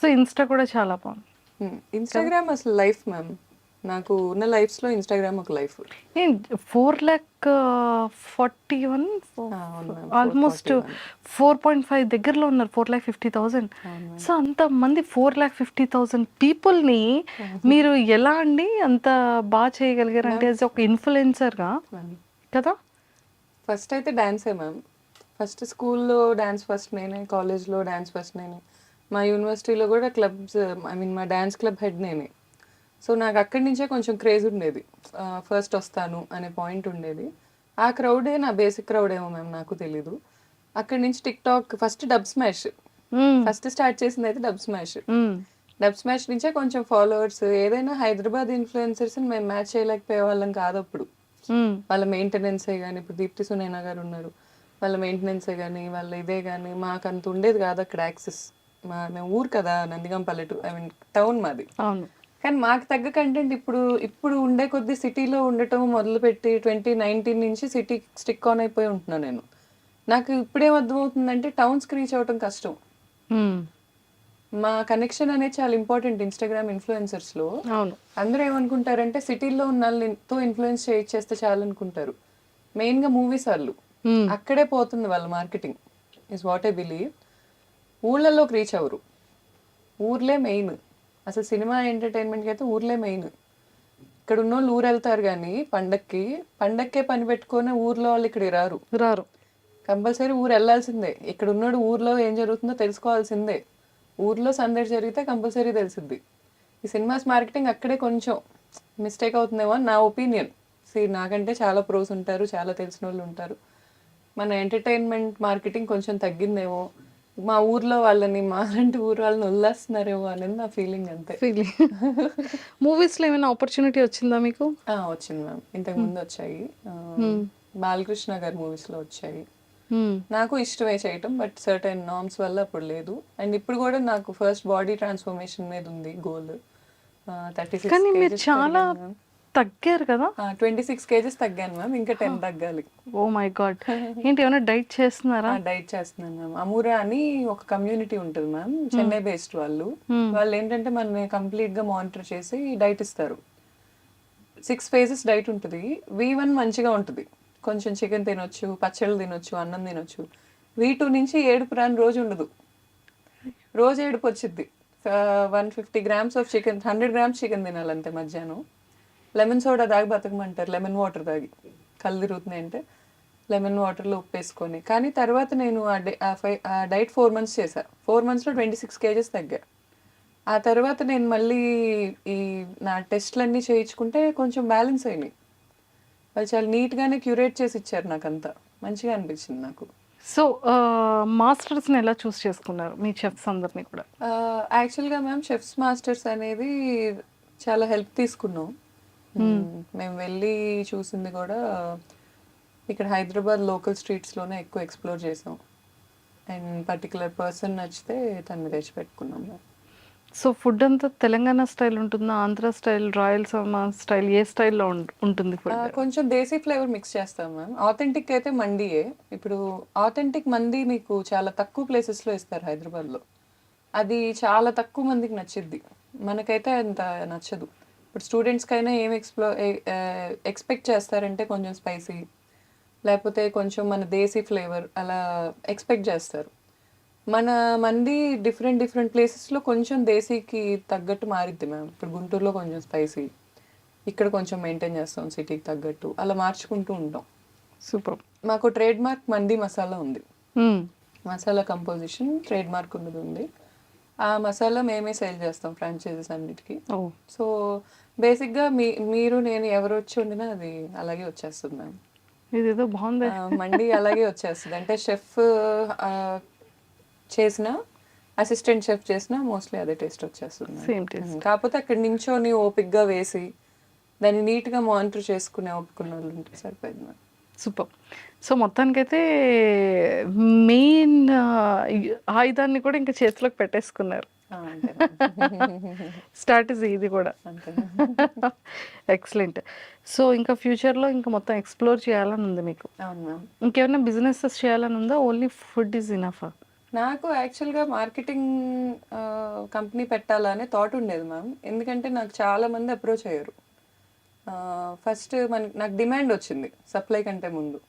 So Insta కూడా చాలా బాగుంది. ఇన్స్టాగ్రామ్ అసలు లైఫ్ మ్యామ్. నాకు ఉన్న లైఫ్స్లో ఇన్స్టాగ్రామ్ ఒక లైఫ్. 4,41 అవును మ్యామ్, ఆల్మోస్ట్ 4.5 దగ్గరలో ఉన్నారు. 4,50,000. సో అంతమంది 4,50,000 పీపుల్ని మీరు ఎలా అండి అంత బాగా చేయగలిగారు అంటే యాజ్ ఒక ఇన్ఫ్లుయెన్సర్గా కదా? ఫస్ట్ అయితే డాన్సే మ్యామ్. ఫస్ట్ స్కూల్లో డాన్స్ ఫస్ట్ నేనే, కాలేజ్లో డాన్స్ ఫస్ట్ నేనే, మా యూనివర్సిటీలో కూడా క్లబ్స్, ఐ మీన్ మా డాన్స్ క్లబ్ హెడ్ నేనే. సో నాకు అక్కడి నుంచే కొంచెం క్రేజ్ ఉండేది, ఫస్ట్ వస్తాను అనే పాయింట్ ఉండేది. ఆ క్రౌడే నా బేసిక్ క్రౌడ్ ఏమో మ్యామ్, నాకు తెలీదు. అక్కడి నుంచి tick talk, first dub smash, first start చేసింది అయితే డబ్ స్మాష్. డబ్ స్మాష్ నుంచే కొంచెం ఫాలోవర్స్. ఏదైనా హైదరాబాద్ ఇన్ఫ్లుయెన్సర్స్ని మేము మ్యాచ్ చేయలేకపోయే వాళ్ళం కాదు అప్పుడు. వాళ్ళ మెయింటెనెన్సే కానీ, ఇప్పుడు దీప్తి సునైనా గారు ఉన్నారు, వాళ్ళ మెయింటెనెన్సే కానీ, వాళ్ళ ఇదే కానీ మాకు అంత ఉండేది కాదు అక్కడ యాక్సెస్. మేము ఊరు కదా, నందిగం పల్లెటూరు, ఐ మీన్ టౌన్ మాది. అవును. కానీ మాకు తగ్గ కంటెంట్ ఇప్పుడు ఉండే కొద్ది సిటీలో ఉండటం మొదలుపెట్టి 2019 నుంచి సిటీ స్టిక్ ఆన్ అయిపోయి ఉంటున్నాను నేను. నాకు ఇప్పుడేం అర్థమవుతుందంటే టౌన్స్కి రీచ్ అవ్వటం కష్టం. మా కనెక్షన్ అనేది చాలా ఇంపార్టెంట్ ఇన్స్టాగ్రామ్ ఇన్ఫ్లుయెన్సర్స్లో. అవును. అందరూ ఏమనుకుంటారంటే సిటీల్లో ఉన్న వాళ్ళతో ఇన్ఫ్లుయెన్స్ చేస్తే చాలు అనుకుంటారు. మెయిన్గా మూవీస్ వాళ్ళు, అక్కడే పోతుంది వాళ్ళ marketing, is what I believe. ఊళ్ళల్లోకి రీచ్ అవ్వరు, ఊర్లే మెయిన్. అసలు సినిమా ఎంటర్టైన్మెంట్కి అయితే ఊర్లే మెయిన్. ఇక్కడ ఉన్న వాళ్ళు ఊరు వెళ్తారు కానీ పండక్కే పని పెట్టుకొని ఊర్లో వాళ్ళు ఇక్కడికి రారు. కంపల్సరీ ఊరు వెళ్ళాల్సిందే. ఇక్కడ ఉన్నాడు ఊర్లో ఏం జరుగుతుందో తెలుసుకోవాల్సిందే. ఊర్లో సందడి జరిగితే కంపల్సరీ తెలిసిద్ది. ఈ సినిమాస్ మార్కెటింగ్ అక్కడే కొంచెం మిస్టేక్ అవుతుందేమో అని నా ఒపీనియన్. నాకంటే చాలా ప్రోస్ ఉంటారు, చాలా తెలిసిన వాళ్ళు ఉంటారు. మన ఎంటర్టైన్మెంట్ మార్కెటింగ్ కొంచెం తగ్గిందేమో, మా ఊర్లో వాళ్ళని, మా అలాంటి ఊరు వాళ్ళని వదిలేస్తున్నారేమో అనేది నా ఫీలింగ్ అంతే. మూవీస్లో ఏమైనా ఆపర్చునిటీ వచ్చిందా మీకు? వచ్చింది మ్యామ్, ఇంతకు ముందు వచ్చాయి. బాలకృష్ణ గారి మూవీస్లో వచ్చాయి. నాకు ఇష్టమే చేయటం, బట్ సర్టెన్ నార్మ్స్ వల్ల అప్పుడు లేదు. అండ్ ఇప్పుడు కూడా నాకు ఫస్ట్ బాడీ ట్రాన్స్ఫర్మేషన్ మీద ఉంది గోల్. 36 కానీ మీరు kgs చాలా తగ్గాను మ్యామ్. తగ్గారు కదా? 26 kgs తగ్గాను మ్యామ్, ఇంకా 10 తగ్గాలి. Oh my god. ఏంటి ఏమైనా డైట్ చేస్తున్నారా? డైట్ చేస్తున్నాను మ్యామ్. అమూరా అని ఒక కమ్యూనిటీ ఉంటుంది మ్యామ్, చెన్నై బేస్డ్ వాళ్ళు. వాళ్ళు ఏంటంటే మనని కంప్లీట్గా మానిటర్ చేసి డైట్ ఇస్తారు. 6 phases డైట్ ఉంటుంది. V1 మంచిగా ఉంటుంది, కొంచెం చికెన్ తినొచ్చు, పచ్చళ్ళు తినొచ్చు, అన్నం తినొచ్చు. V2 నుంచి ఏడుపు రాని రోజు ఉండదు, రోజు ఏడుపు వచ్చింది. 150 grams of chicken, 100 grams chicken తినాలంటే మధ్యాహ్నం. లెమన్ సోడా తాగి బతకమంటారు, లెమన్ వాటర్ తాగి. కళ్ళు తిరుగుతున్నాయి అంటే లెమన్ వాటర్లో ఉప్పు వేసుకొని. కానీ తర్వాత నేను ఆ డైట్ 4 months చేశాను. 4 monthsలో 26 kgs తగ్గా. ఆ తర్వాత నేను మళ్ళీ ఈ నా టెస్ట్లన్నీ చేయించుకుంటే కొంచెం బ్యాలెన్స్ అయినాయి. వాళ్ళు చాలా నీట్గానే క్యూరేట్ చేసి ఇచ్చారు, నాకు అంతా మంచిగా అనిపించింది నాకు. సో మాస్టర్స్ని ఎలా చూస్ చేసుకున్నారు మీ చెఫ్స్ అందరినీ కూడా? యాక్చువల్గా మ్యామ్ చెఫ్స్ మాస్టర్స్ అనేది చాలా హెల్ప్ తీసుకున్నాం. మేము వెళ్ళి చూసింది కూడా ఇక్కడ హైదరాబాద్ లోకల్ స్ట్రీట్స్లోనే ఎక్కువ ఎక్స్ప్లోర్ చేసాం. అండ్ పర్టికులర్ పర్సన్ నచ్చితే తను తెచ్చిపెట్టుకున్నాం మ్యామ్. సో ఫుడ్ అంతా తెలంగాణ స్టైల్ ఉంటుందా, ఆంధ్ర స్టైల్, రాయలసీమ స్టైల్, ఏ స్టైల్లో ఉంటుంది ఫుడ్? కొంచెం దేశీ ఫ్లేవర్ మిక్స్ చేస్తాం మ్యామ్. ఆథెంటిక్ అయితే మండీయే. ఇప్పుడు ఆథెంటిక్ మండీ మీకు చాలా తక్కువ ప్లేసెస్లో ఇస్తారు హైదరాబాద్లో. అది చాలా తక్కువ మందికి నచ్చిద్ది, మనకైతే అంత నచ్చదు. ఇప్పుడు స్టూడెంట్స్కైనా ఏం ఎక్స్పెక్ట్ చేస్తారంటే కొంచెం స్పైసీ, లేకపోతే కొంచెం మన దేశీ ఫ్లేవర్ అలా ఎక్స్పెక్ట్ చేస్తారు. మన మంది డిఫరెంట్ ప్లేసెస్లో కొంచెం దేశీకి తగ్గట్టు మారిద్ది మ్యామ్. ఇప్పుడు గుంటూరులో కొంచెం స్పైసీ, ఇక్కడ కొంచెం మెయింటైన్ చేస్తాం సిటీకి తగ్గట్టు, అలా మార్చుకుంటూ ఉంటాం. సూపర్. మాకు ట్రేడ్ మార్క్ మండి మసాలా ఉంది. మసాలా కంపోజిషన్ ట్రేడ్ మార్క్ ఉన్నది ఉంది. ఆ మసాలా మేమే సేల్ చేస్తాం ఫ్రాంచైజీస్ అన్నిటికీ. ఓ సో బేసిక్గా మీరు నేను ఎవరు వచ్చి వండినా అది అలాగే వచ్చేస్తుంది మ్యామ్. ఇదేదో బాగుంది. మండి అలాగే వచ్చేస్తుంది. అంటే షెఫ్ చేసిన అసిస్టెంట్ షెఫ్ చేసిన మోస్ట్లీ అదే టేస్ట్ వచ్చేస్తుంది. Same taste. కాకపోతే అక్కడ నించోని ఓపిక్గా వేసి దాన్ని నీట్గా మానిటర్ చేసుకునే ఒప్పుకున్న వాళ్ళు ఉంటే సరిపోయింది మ్యామ్. సూపర్. సో మొత్తానికైతే మెయిన్ ఆయుధాన్ని కూడా ఇంకా చేతిలోకి పెట్టేసుకున్నారు. అంతే స్ట్రాటజీ ఇది కూడా. అంతే. ఎక్సలెంట్. సో ఇంకా ఫ్యూచర్లో ఇంకా మొత్తం ఎక్స్ప్లోర్ చేయాలని ఉంది మీకు? అవును మ్యామ్. ఇంకేమైనా బిజినెసెస్ చేయాలని ఉందా? ఓన్లీ ఫుడ్ ఈజ్ ఇనఫా? నాకు యాక్చువల్గా మార్కెటింగ్ కంపెనీ పెట్టాలనే థాట్ ఉండేది మ్యామ్. ఎందుకంటే నాకు చాలా మంది అప్రోచ్ అయ్యారు. ఫస్ట్ నాకు డిమాండ్ వచ్చింది సప్లై కంటే ముందు.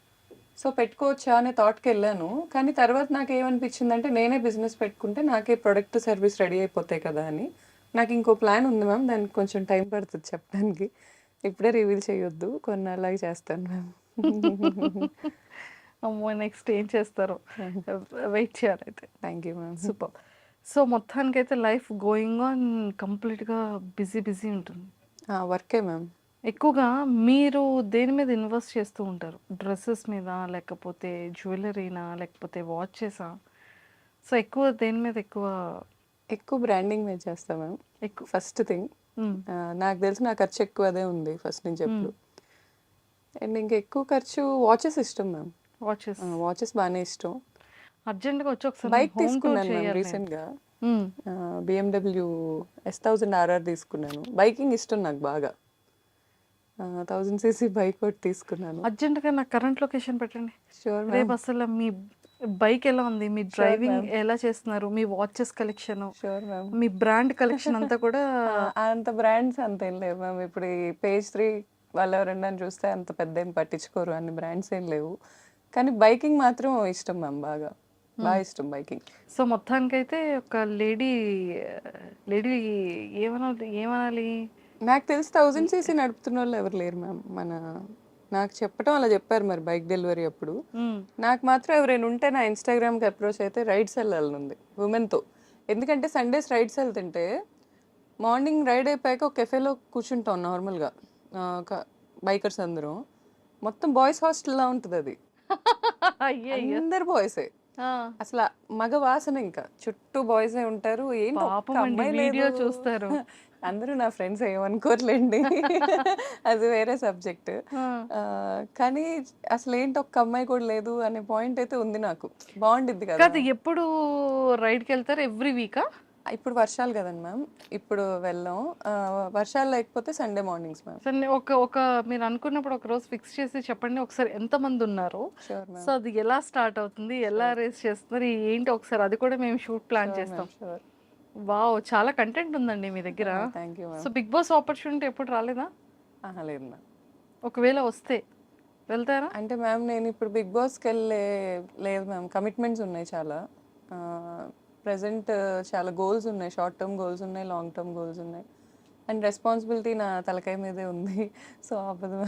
సో పెట్టుకోవచ్చా అనే థాట్కి వెళ్ళాను. కానీ తర్వాత నాకు ఏమనిపించింది అంటే నేనే బిజినెస్ పెట్టుకుంటే నాకే ప్రొడక్ట్ సర్వీస్ రెడీ అయిపోతాయి కదా అని. నాకు ఇంకో ప్లాన్ ఉంది మ్యామ్. దానికి కొంచెం టైం పడుతుంది చెప్పడానికి. ఇప్పుడే రివీల్ చేయొద్దు, కొన్నాళ్ళకి చేస్తాను మ్యామ్. అమ్మో నెక్స్ట్ ఏం చేస్తారో వెయిట్ చేయాలైతే. Thank you ma'am. Super. So మొత్తానికైతే లైఫ్ గోయింగ్ ఆన్ కంప్లీట్గా బిజీ ఉంటుంది. వర్కే మ్యామ్. ఎక్కువగా మీరు దేని మీద ఇన్వెస్ట్ చేస్తూ ఉంటారు? డ్రెస్సెస్ మీద, లేకపోతే జ్యువెలరీనా, లేకపోతే వాచెసా? సో ఎక్కువ దేని మీద ఎక్కువ బ్రాండింగ్ మీద చేస్తాం మ్యామ్. ఎక్కువ? ఫస్ట్ థింగ్ నాకు తెలిసి నా ఖర్చు ఎక్కువ అదే ఉంది ఫస్ట్ నుంచి ఎప్పుడు. అండ్ ఇంకా ఎక్కువ ఖర్చు వాచెస్ ఇష్టం మ్యామ్. వాచెస్? వాచెస్ బాగానే ఇష్టం. అర్జెంట్గా వచ్చి ఒకసారి బైక్ home tour తీసుకున్నాను మ్యామ్ చేయాలి. రీసెంట్గా. BMW S1000 RR తీసుకున్నాను. బైకింగ్ ఇష్టం నాకు బాగా. 1000cc బైక్ ఒకటి తీసుకున్నాను. అర్జెంట్గా నాకు కరెంట్ లొకేషన్ పెట్టండి. షూర్ రేపు మ్యామ్. అసలు మీ బైక్ ఎలా ఉంది, మీ డ్రైవింగ్ ఎలా చేస్తున్నారు, మీ వాచెస్ కలెక్షన్, షూర్ మ్యామ్. మీ బ్రాండ్ కలెక్షన్ అంతా కూడా అంత బ్రాండ్స్ అంత ఏం లేవు మ్యామ్. ఇప్పుడు ఈ పేజ్ 3 వాళ్ళు ఎవరన్నా చూస్తే అంత పెద్ద ఏం పట్టించుకోరు, అన్ని బ్రాండ్స్ ఏం లేవు. కానీ బైకింగ్ మాత్రం ఇష్టం మ్యామ్. బాగా ఇష్టం బైకింగ్. సో మొత్తానికైతే ఒక లేడీ ఏమనాలి, నాకు తెలిసి 1000cc నడుపుతున్న వాళ్ళు ఎవరు లేరు మ్యామ్. నాకు చెప్పడం అలా చెప్పారు మరి బైక్ డెలివరీ అప్పుడు. నాకు మాత్రం ఎవరైనా ఉంటే నా ఇన్స్టాగ్రామ్కి అప్రోచ్ అయితే రైడ్స్ వెళ్ళాలని ఉంది ఉమెన్తో. ఎందుకంటే సండేస్ రైడ్స్ వెళ్తుంటే మార్నింగ్ రైడ్ అయిపోయాక ఒక కెఫేలో కూర్చుంటాం నార్మల్గా బైకర్స్ అందరం. మొత్తం బాయ్స్ హాస్టల్లా ఉంటుంది అది. అందరు బాయ్సే. అసలు మగ వాసన, ఇంకా చుట్టూ బాయ్సే ఉంటారు. ఏంటి ఒక్క అమ్మాయి వీడియో లేదు. చూస్తారు. అందరూ నా ఫ్రెండ్స్ ఏమనుకోర్లేండి, అది వేరే సబ్జెక్ట్. కానీ అసలు ఏంటి ఒక్క అమ్మాయి కూడా లేదు అనే పాయింట్ అయితే ఉంది నాకు. బాగుండిద్ది కదా. కాదు, ఎప్పుడు రైడ్కి వెళ్తారు? ఎవ్రీ వీకా? ఇప్పుడు వర్షాలు కదండి మ్యామ్, ఇప్పుడు వెళ్ళాం. వర్షాలు లేకపోతే సండే మార్నింగ్స్ మ్యామ్. సరే, ఒక మీరు అనుకున్నప్పుడు ఒక రోజు ఫిక్స్ చేసి చెప్పండి ఒకసారి ఎంతమంది ఉన్నారు. షూర్ సో అది ఎలా స్టార్ట్ అవుతుంది, ఎలా రేస్ చేస్తున్నారు ఏంటి, ఒకసారి అది కూడా మేము షూట్ ప్లాన్ చేస్తాం. షూర్. వావ్, చాలా కంటెంట్ ఉందండి మీ దగ్గర. Thank you so ma'am. Bigg Boss opportunity ఎప్పుడు రాలేదా? లేదు మ్యామ్. ఒకవేళ వస్తే వెళ్తారా? అంటే మ్యామ్ నేను ఇప్పుడు బిగ్ బాస్కి లేదు మ్యామ్. కమిట్మెంట్స్ ఉన్నాయి చాలా. ప్రజెంట్ చాలా గోల్స్ ఉన్నాయి. షార్ట్ టర్మ్ గోల్స్ ఉన్నాయి, లాంగ్ టర్మ్ గోల్స్ ఉన్నాయి. అండ్ రెస్పాన్సిబిలిటీ నా తలకాయ మీదే ఉంది. సో అవ్వదు.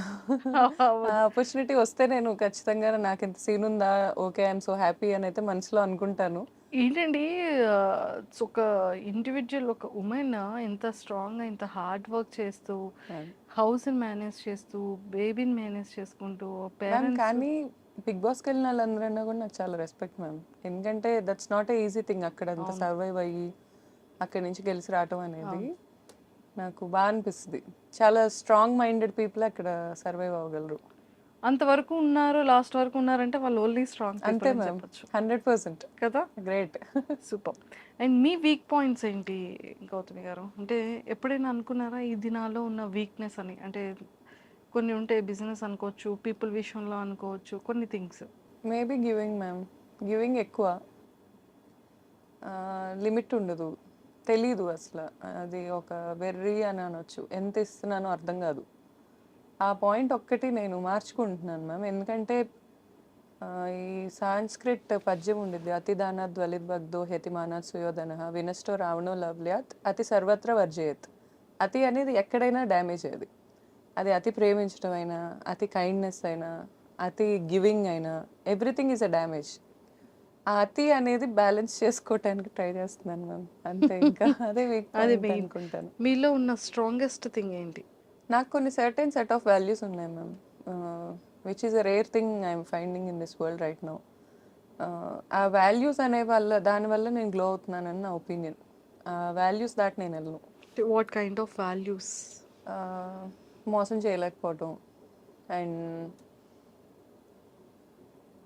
ఆపర్చునిటీ వస్తే నేను ఖచ్చితంగా నాకు ఎంత సీన్ ఉందా, ఓకే ఐఎమ్ సో హ్యాపీ అని అయితే మనసులో అనుకుంటాను. ఏంటండి, ఒక ఇండివిజువల్, ఒక ఉమెన్ ఇంత స్ట్రాంగ్గా, ఇంత హార్డ్ వర్క్ చేస్తూ, హౌస్ని మేనేజ్ చేస్తూ, బేబీని మేనేజ్ చేసుకుంటూ, మ్యామ్ పేరెంట్స్. కానీ బిగ్ బాస్కి వెళ్ళిన వాళ్ళందరన్నా కూడా నాకు చాలా రెస్పెక్ట్ మ్యామ్. ఎందుకంటే that's not a easy thing. అక్కడ అంత సర్వైవ్ అయ్యి అక్కడి నుంచి గెలిచి రావటం అనేది నాకు బాగా అనిపిస్తుంది. చాలా స్ట్రాంగ్ మైండెడ్ పీపుల్ అక్కడ సర్వైవ్ అవ్వగలరు. అంతవరకు ఉన్నారు, లాస్ట్ వరకు ఉన్నారంటే వాళ్ళు ఓన్లీ స్ట్రాంగ్ అంతే మ్యామ్. చెప్పచ్చు 100% కదా. Great. Super. And me weak points ఏంటి గౌతమి గారు? అంటే ఎప్పుడైనా అనుకున్నారా ఇది నాలో ఉన్న వీక్నెస్ అని? అంటే కొన్ని ఉంటాయి, బిజినెస్ అనుకోవచ్చు, పీపుల్ విషయంలో అనుకోవచ్చు, కొన్ని things. Maybe giving ma'am. Giving ఎక్కువ, లిమిట్ ఉండదు. తెలీదు అసలు, అది ఒక వెర్రీ అని అనొచ్చు. ఎంత ఇస్తున్నానో అర్థం కాదు. ఆ పాయింట్ ఒక్కటి నేను మార్చుకుంటున్నాను మ్యామ్. ఎందుకంటే ఈ సాంస్క్రిట్ పద్యం ఉండిద్ది, అతిదానాత్ ధ్వలిద్భగ్ధో హేతిమానాత్ సుయోధన వినష్టో రావణో లవ్ల్యాత్ అతి సర్వత్ర వర్జయత్. అతి అనేది ఎక్కడైనా డ్యామేజ్. అది అతి ప్రేమించడం అయినా, అతి కైండ్నెస్ అయినా, అతి గివింగ్ అయినా ఎవ్రీథింగ్ ఈజ్ అ డ్యామేజ్. ఆ అతి అనేది బ్యాలెన్స్ చేసుకోవటానికి ట్రై చేస్తున్నాను మ్యామ్. అంతే ఇంకా అదే వీక్ అది పాయింట్ మెయిన్. అనుకుంటాను. మీలో ఉన్న స్ట్రాంగెస్ట్ థింగ్ ఏంటి? నాకు కొన్ని సర్టెన్ సెట్ ఆఫ్ వాల్యూస్ ఉన్నాయి ma'am, which is a rare thing I'm finding in this world right now. ఆ వాల్యూస్ అనే దానివల్ల నేను గ్లో అవుతున్నానని నా ఒపీనియన్. ఆ వాల్యూస్ దాటి నేను వెళ్ళను. What kind of values? మోసం చేయలేకపోవటం అండ్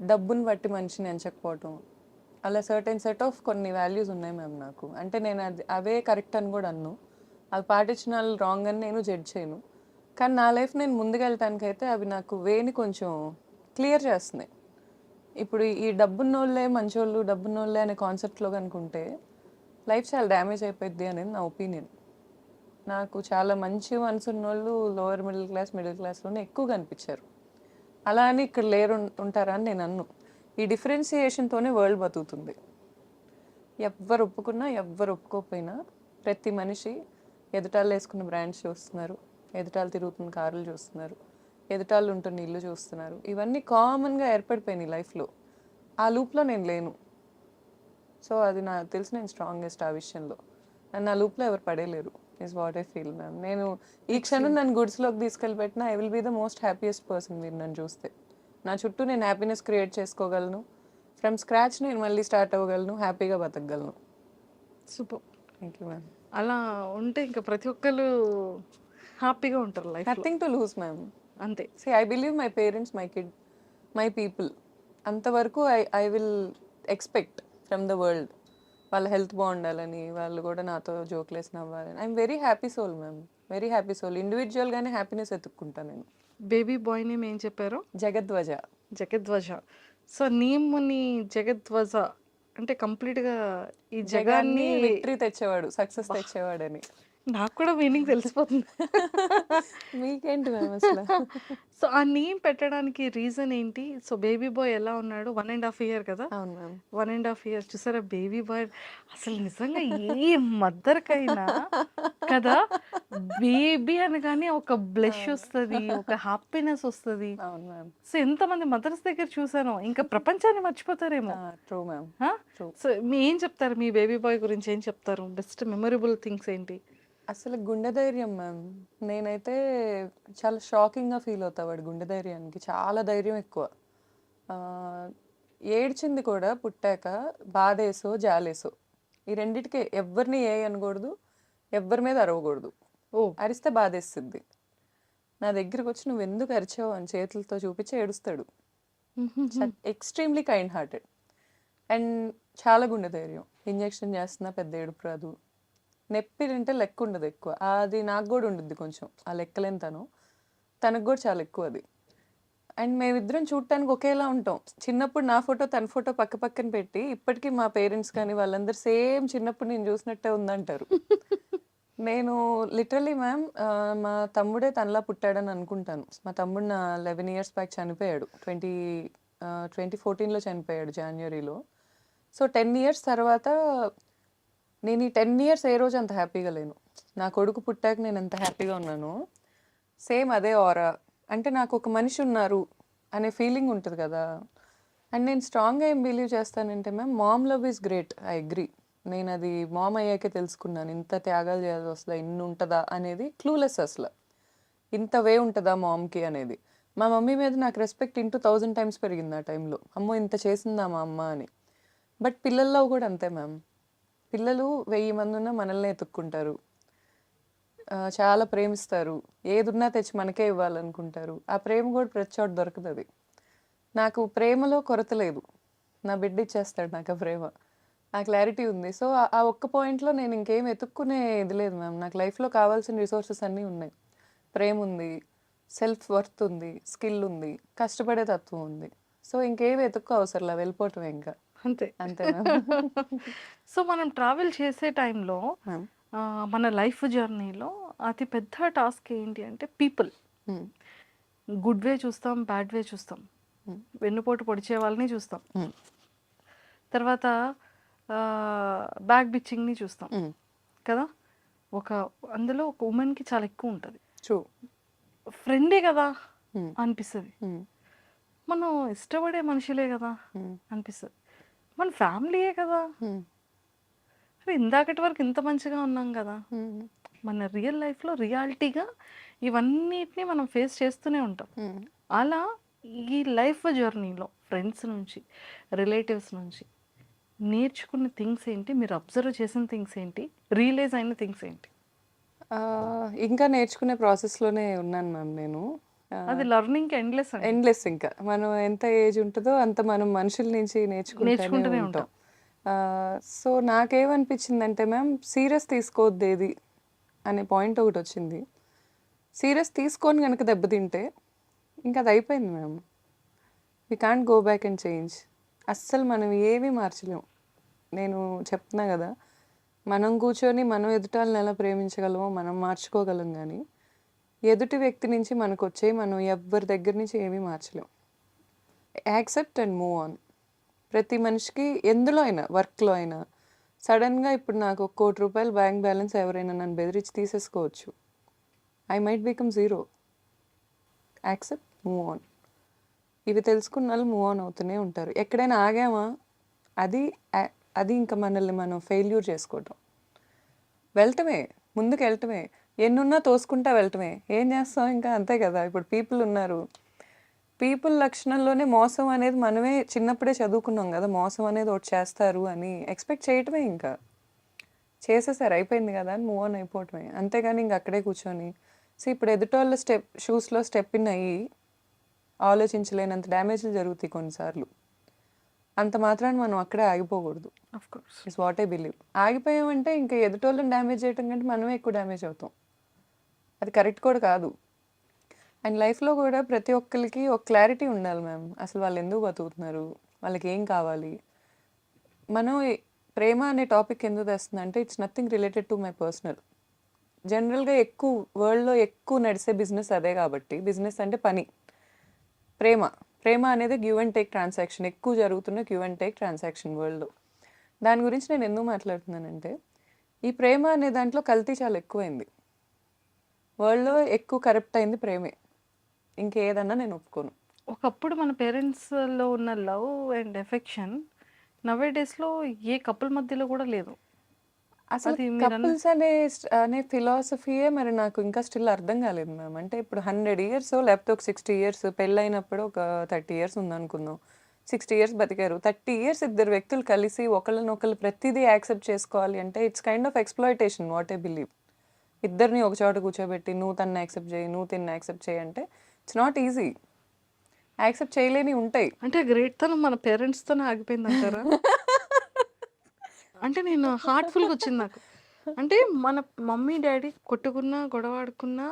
డబ్బుని బట్టి మనిషిని ఎంచకపోవటం, అలా సర్టెన్ సెట్ ఆఫ్ కొన్ని వాల్యూస్ ఉన్నాయి మ్యామ్ నాకు. అంటే నేను అవే కరెక్ట్ అని కూడా అన్ను, అవి పాటించిన వాళ్ళు రాంగ్ అని నేను జడ్జ్ చేయను. కానీ నా లైఫ్ నేను ముందుకెళ్ళటానికి అయితే అవి నాకు వేని కొంచెం క్లియర్ చేస్తున్నాయి. ఇప్పుడు ఈ డబ్బున్నోళ్ళే మంచోళ్ళు, డబ్బున్నోళ్ళే అనే కాన్సెప్ట్లో కనుకుంటే లైఫ్ చాలా డ్యామేజ్ అయిపోద్ది అనేది నా ఒపీనియన్. నాకు చాలా మంచి మనసు ఉన్నోళ్ళు లోవర్ మిడిల్ క్లాస్లోనే ఎక్కువ కనిపించారు. అలా అని ఇక్కడ లేరు ఉంటారా అని నేను అన్ను. ఈ డిఫరెన్సియేషన్తోనే వరల్డ్ బతుకుతుంది. ఎవ్వరు ఒప్పుకున్నా ఎవ్వరు ఒప్పుకోకపోయినా ప్రతి మనిషి ఎదుటాళ్ళు వేసుకున్న బ్రాండ్స్ చూస్తున్నారు, ఎదుటాళ్ళు తిరుగుతున్న కార్లు చూస్తున్నారు, ఎదుటాళ్ళు ఉంటున్న ఇల్లు చూస్తున్నారు. ఇవన్నీ కామన్గా ఏర్పడిపోయినాయి లైఫ్లో. ఆ లూప్లో నేను లేను. సో అది నాకు తెలిసి నేను స్ట్రాంగెస్ట్ ఆ విషయంలో. నన్ను ఆ లూప్లో ఎవరు పడేయలేరు is what I feel ma'am. నేను ఈ క్షణం నన్ను గుడ్స్లోకి తీసుకెళ్ళి పెట్టినా I will be the most happiest person. మీరు నన్ను చూస్తే నా చుట్టూ నేను హ్యాపీనెస్ క్రియేట్ చేసుకోగలను. ఫ్రమ్ స్క్రాచ్ నేను మళ్ళీ స్టార్ట్ అవ్వగలను, హ్యాపీగా బతకగలను. సూపర్. Thank you ma'am. అలా ఉంటే ఇంకా ప్రతి ఒక్కరు హ్యాపీగా ఉంటారు life. Nothing to lose ma'am. అంతే. See I believe my parents, my kid, my people. అంతవరకు I will expect from the world. వాళ్ళ హెల్త్ బాగుండాలని, వాళ్ళు కూడా నాతో జోక్లేసి నవ్వాలని. I'm very happy soul ma'am, very happy soul. ఇండివిజువల్గానే హ్యాపీనెస్ ఎత్తుక్కుంటాను నేను. బేబీ బాయ్ నేమ్ ఏం చెప్పారు? జగద్వజ. జగద్వజ. సో నేమ్ని జగద్వజ అంటే కంప్లీట్గా ఈ జగాన్ని విక్టరీ తెచ్చేవాడు, సక్సెస్ తెచ్చేవాడని. నాకు కూడా మీనింగ్ తెలిసిపోతుంది. మీకేంటి మ్యామ్ అసలు? సో ఆ నేమ్ పెట్టడానికి రీజన్ ఏంటి? సో బేబీ బాయ్ ఎలా ఉన్నాడు? 1.5 year కదా? అవును మ్యామ్. 1.5 years చూసారా బేబీ బాయ్. అసలు నిజంగా ఏ మదర్కైనా కదా బేబీ అనగానే ఒక బ్లెష్ వస్తుంది, ఒక హ్యాపీనెస్ వస్తుంది. అవును మ్యామ్. సో ఎంతమంది మదర్స్ దగ్గర చూసానో ఇంకా ప్రపంచాన్ని మర్చిపోతారేమో. True ma'am. సో మీ ఏం చెప్తారు మీ బేబీ బాయ్ గురించి? ఏం చెప్తారు? బెస్ట్ మెమొరబుల్ థింగ్స్ ఏంటి? అసలు గుండె ధైర్యం మ్యామ్. నేనైతే చాలా షాకింగ్గా ఫీల్ అవుతా వాడి గుండె ధైర్యానికి. చాలా ధైర్యం ఎక్కువ. ఆ, ఏడ్చింది కూడా పుట్టాక బాధేసో జాలేసో, ఈ రెండిటికే. ఎవరిని ఏ అనకూడదు, ఎవరి మీద అరవకూడదు. ఓ అరిస్తే బాధేస్తుంది. నా దగ్గరకు వచ్చి నువ్వు ఎందుకు అరిచావు అని చేతులతో చూపించి ఏడుస్తాడు. ఎక్స్ట్రీమ్లీ కైండ్ హార్టెడ్ అండ్ చాలా గుండె ధైర్యం. ఇంజెక్షన్ చేస్తున్నా పెద్ద ఏడుపు రాదు. నొప్పి తింటే లెక్క ఉండదు ఎక్కువ. అది నాకు కూడా ఉండుద్ది కొంచెం, ఆ లెక్కలేని తనకు కూడా చాలా ఎక్కువ అది. అండ్ మేమిద్దరం చూడటానికి ఒకేలా ఉంటాం. చిన్నప్పుడు నా ఫోటో తన ఫోటో పక్క పక్కన పెట్టి ఇప్పటికీ మా పేరెంట్స్ కానీ వాళ్ళందరూ సేమ్ చిన్నప్పుడు నేను చూసినట్టే ఉందంటారు. నేను లిటరలీ మ్యామ్ మా తమ్ముడే తనలా పుట్టాడని అనుకుంటాను. మా తమ్ముడు నా 11 years బ్యాక్ చనిపోయాడు. 2014లో చనిపోయాడు జనవరిలో. సో 10 years తర్వాత నేను ఈ 10 years ఏ రోజు అంత హ్యాపీగా లేను. నా కొడుకు పుట్టాక నేను ఎంత హ్యాపీగా ఉన్నాను, సేమ్ అదే ఆరా. అంటే నాకు ఒక మనిషి ఉన్నారు అనే ఫీలింగ్ ఉంటుంది కదా. అండ్ నేను స్ట్రాంగ్గా ఏం బిలీవ్ చేస్తానంటే ma'am, mom love is great, I agree. నేను అది మామ్ అయ్యాకే తెలుసుకున్నాను. ఇంత త్యాగాలు చేయాల్సి వస్తుందా, ఇన్ని ఉంటుందా అనేది క్లూలెస్. అసలు ఇంత వే ఉంటుందా మామ్కి అనేది. మా మమ్మీ మీద నాకు రెస్పెక్ట్ 1000 times పెరిగింది ఆ టైంలో. అమ్మో ఇంత చేసిందా మా అమ్మ అని. బట్ పిల్లల్లో కూడా అంతే మ్యామ్. పిల్లలు 1000 మంది ఉన్నా మనల్ని ఎత్తుక్కుంటారు, చాలా ప్రేమిస్తారు, ఏదున్నా తెచ్చి మనకే ఇవ్వాలనుకుంటారు. ఆ ప్రేమ కూడా ప్రతి చోట దొరుకుతుంది. నాకు ప్రేమలో కొరత లేదు. నా బిడ్డ ఇచ్చేస్తాడు నాకు ఆ ప్రేమ. ఆ క్లారిటీ ఉంది. సో ఆ ఒక్క పాయింట్లో నేను ఇంకేం ఎత్తుక్కునే ఇది లేదు మ్యామ్. నాకు లైఫ్లో కావాల్సిన రిసోర్సెస్ అన్నీ ఉన్నాయి. ప్రేమ ఉంది, సెల్ఫ్ వర్త్ ఉంది, స్కిల్ ఉంది, కష్టపడే తత్వం ఉంది. సో ఇంకేం ఎత్తుక్కో అవసరంలా, వెళ్ళిపోవటం ఇంకా అంతే. అంతే మ్యామ్. సో మనం ట్రావెల్ చేసే టైంలో మ్యామ్. మన లైఫ్ జర్నీలో అతి పెద్ద టాస్క్ ఏంటి అంటే పీపుల్. గుడ్ వే చూస్తాం, బ్యాడ్ వే చూస్తాం, వెన్నుపోటు పొడిచే వాళ్ళని చూస్తాం, తర్వాత బ్యాక్ బిచ్చింగ్ని చూస్తాం కదా. అందులో ఒక ఉమెన్కి చాలా ఎక్కువ ఉంటుంది. ట్రూ. ఫ్రెండే కదా అనిపిస్తుంది. మనం ఇష్టపడే మనుషులే కదా హ్మ్. అనిపిస్తుంది. మన ఫ్యామిలీయే కదా. హ్మ్. అరే ఇందాకటి వరకు ఇంత మంచిగా ఉన్నాం కదా. హ్మ్. మన రియల్ లైఫ్లో రియాలిటీగా ఇవన్నిటిని మనం ఫేస్ చేస్తూనే ఉంటాం. హ్మ్. అలా ఈ లైఫ్ జర్నీలో ఫ్రెండ్స్ నుంచి, రిలేటివ్స్ నుంచి నేర్చుకున్న థింగ్స్ ఏంటి? మీరు అబ్జర్వ్ చేసిన థింగ్స్ ఏంటి? రియలైజ్ అయిన థింగ్స్ ఏంటి? ఇంకా నేర్చుకునే ప్రాసెస్‌లోనే ఉన్నాను మ్యామ్ నేను. అది లెర్నింగ్‌కి ఎండ్‌లెస్ అండి. ఎండ్‌లెస్ ఇంకా. మనం ఎంత ఏజ్ ఉంటదో అంత మనం మనుషుల నుంచి నేర్చుకుంటూనే నేర్చుకుంటూనే ఉంటాం. ఉంటాం. సో, నాకేమనిపించిందంటే మ్యామ్ సీరియస్ తీసుకోవద్దేది అనే పాయింట్ ఒకటొచ్చింది. సీరియస్ తీసుకొని గనక దెబ్బతింటే ఇంక అది అయిపోయింది ma'am. We can't go back and change. అస్సలు మనం ఏమీ మార్చలేం. నేను చెప్తున్నా గదా! మనం కూర్చొని మనం ఎదుటాళ్ళని ఎలా ప్రేమించగలమో మనం మార్చుకోగలం గానీ, ఎదుటి వ్యక్తి నుంచి మనకొచ్చేయి మనం ఎవ్వరి దగ్గర నుంచి ఏమీ మార్చలేం. Accept and move on. ప్రతి మనిషికి ఎందులో అయినా, వర్క్‌లో అయినా సడెన్‌గా ఇప్పుడు నాకు ఒక రూ. 1,00,00,000 బ్యాంక్ బ్యాలెన్స్ ఎవరైనా నన్ను బెదిరించి తీసేసుకోవచ్చు. I might become zero. Accept, move on. ఇవి తెలుసుకున్నోళ్ళు మూవ్ ఆన్ అవుతూనే ఉంటారు. ఎక్కడైనా ఆగామా అది అది ఇంకా మనల్ని మనం ఫెయిల్యూర్ చేసుకోవటం. వెళ్ళటమే, ముందుకెళ్ళటమే. ఎన్నున్నా తోసుకుంటా వెళ్ళటమే. ఏం చేస్తాం ఇంకా అంతే కదా! ఇప్పుడు పీపుల్ ఉన్నారు. పీపుల్ లక్షణంలోనే మోసం అనేది మనమే చిన్నప్పుడే చదువుకున్నాం కదా! మోసం అనేది ఒకటి చేస్తారు అని ఎక్స్‌పెక్ట్ చేయటమే ఇంకా. చేసేసారు అయిపోయింది కదా! అని మూవ్ ఆన్ అయిపోవటమే. అంతేగాని ఇంక అక్కడే కూర్చొని ఇప్పుడు ఎదుటోళ్ళ షూస్‌లో స్టెప్ ఇన్ అయ్యి ఆలోచించలేనంత డ్యామేజ్‌లు జరుగుతాయి కొన్నిసార్లు. అంత మాత్రాన మనం అక్కడే ఆగిపోకూడదు. Of course. It's what I believe. ఆగిపోయామంటే ఇంకా ఎదుటోళ్ళని డ్యామేజ్ చేయటం కంటే మనమే ఎక్కువ డ్యామేజ్ అవుతాం. అది కరెక్ట్ కూడా కాదు. అండ్ లైఫ్‌లో కూడా ప్రతి ఒక్కళ్ళకి ఒక క్లారిటీ ఉండాలి మ్యామ్. అసలు వాళ్ళు ఎందుకు బతుకుతున్నారు? వాళ్ళకి ఏం కావాలి? మనం ప్రేమ అనే టాపిక్ ఎందుకు తెస్తుందంటే it's nothing related to my personal. జనరల్‌గా వరల్డ్‌లో ఎక్కువ నడిసే బిజినెస్ అదే కాబట్టి బిజినెస్ అంటే పని. ప్రేమ అనేది గివ్ అండ్ టేక్ ట్రాన్సాక్షన్. ఎక్కువ జరుగుతున్న గివ్ అండ్ టేక్ ట్రాన్సాక్షన్ వరల్డ్‌లో. దాని గురించి నేను ఎందుకు మాట్లాడుతున్నానంటే ఈ ప్రేమ అనే దాంట్లో కల్తీ చాలా ఎక్కువైంది. వరల్డ్‌లో ఎక్కువ కరప్ట్ అయింది ప్రేమే. ఇంకేదన్నా నేను ఒప్పుకోను. ఒకప్పుడు మన పేరెంట్స్‌లో ఉన్న లవ్ అండ్ ఎఫెక్షన్ నౌ ఏ డేస్‌లో ఏ కపుల్ మధ్యలో కూడా లేదు. అసలు అది కపుల్స్ అనే ఫిలాసఫీయే మరి నాకు ఇంకా స్టిల్ అర్థం కాలేదు మ్యామ్. అంటే ఇప్పుడు 100 ఇయర్స్ లేకపోతే ఒక 60 ఇయర్స్ పెళ్ళైనప్పుడు ఒక 30 ఇయర్స్ ఉందనుకుందాం. 60 ఇయర్స్ బతికారు. 30 ఇయర్స్ ఇద్దరు వ్యక్తులు కలిసి ఒకళ్ళనొకళ్ళు ప్రతిదీ యాక్సెప్ట్ చేసుకోవాలి అంటే it's kind of exploitation what I believe. ఇద్దరిని ఒక చోట కూర్చోబెట్టి నువ్వు తనని యాక్సెప్ట్ చేయి, నువ్వు తిన్ని యాక్సెప్ట్ చేయి అంటే ఇట్స్ నాట్ ఈజీ. యాక్సెప్ట్ చేయలేనివి ఉంటాయి. అంటే గ్రేట్‌తనం మన పేరెంట్స్‌తోనే ఆగిపోయిందంటారా? అంటే నేను హార్ట్‌ఫుల్‌గా వచ్చింది నాకు. అంటే మన మమ్మీ, డ్యాడీ కొట్టుకున్నా, గొడవాడుకున్నా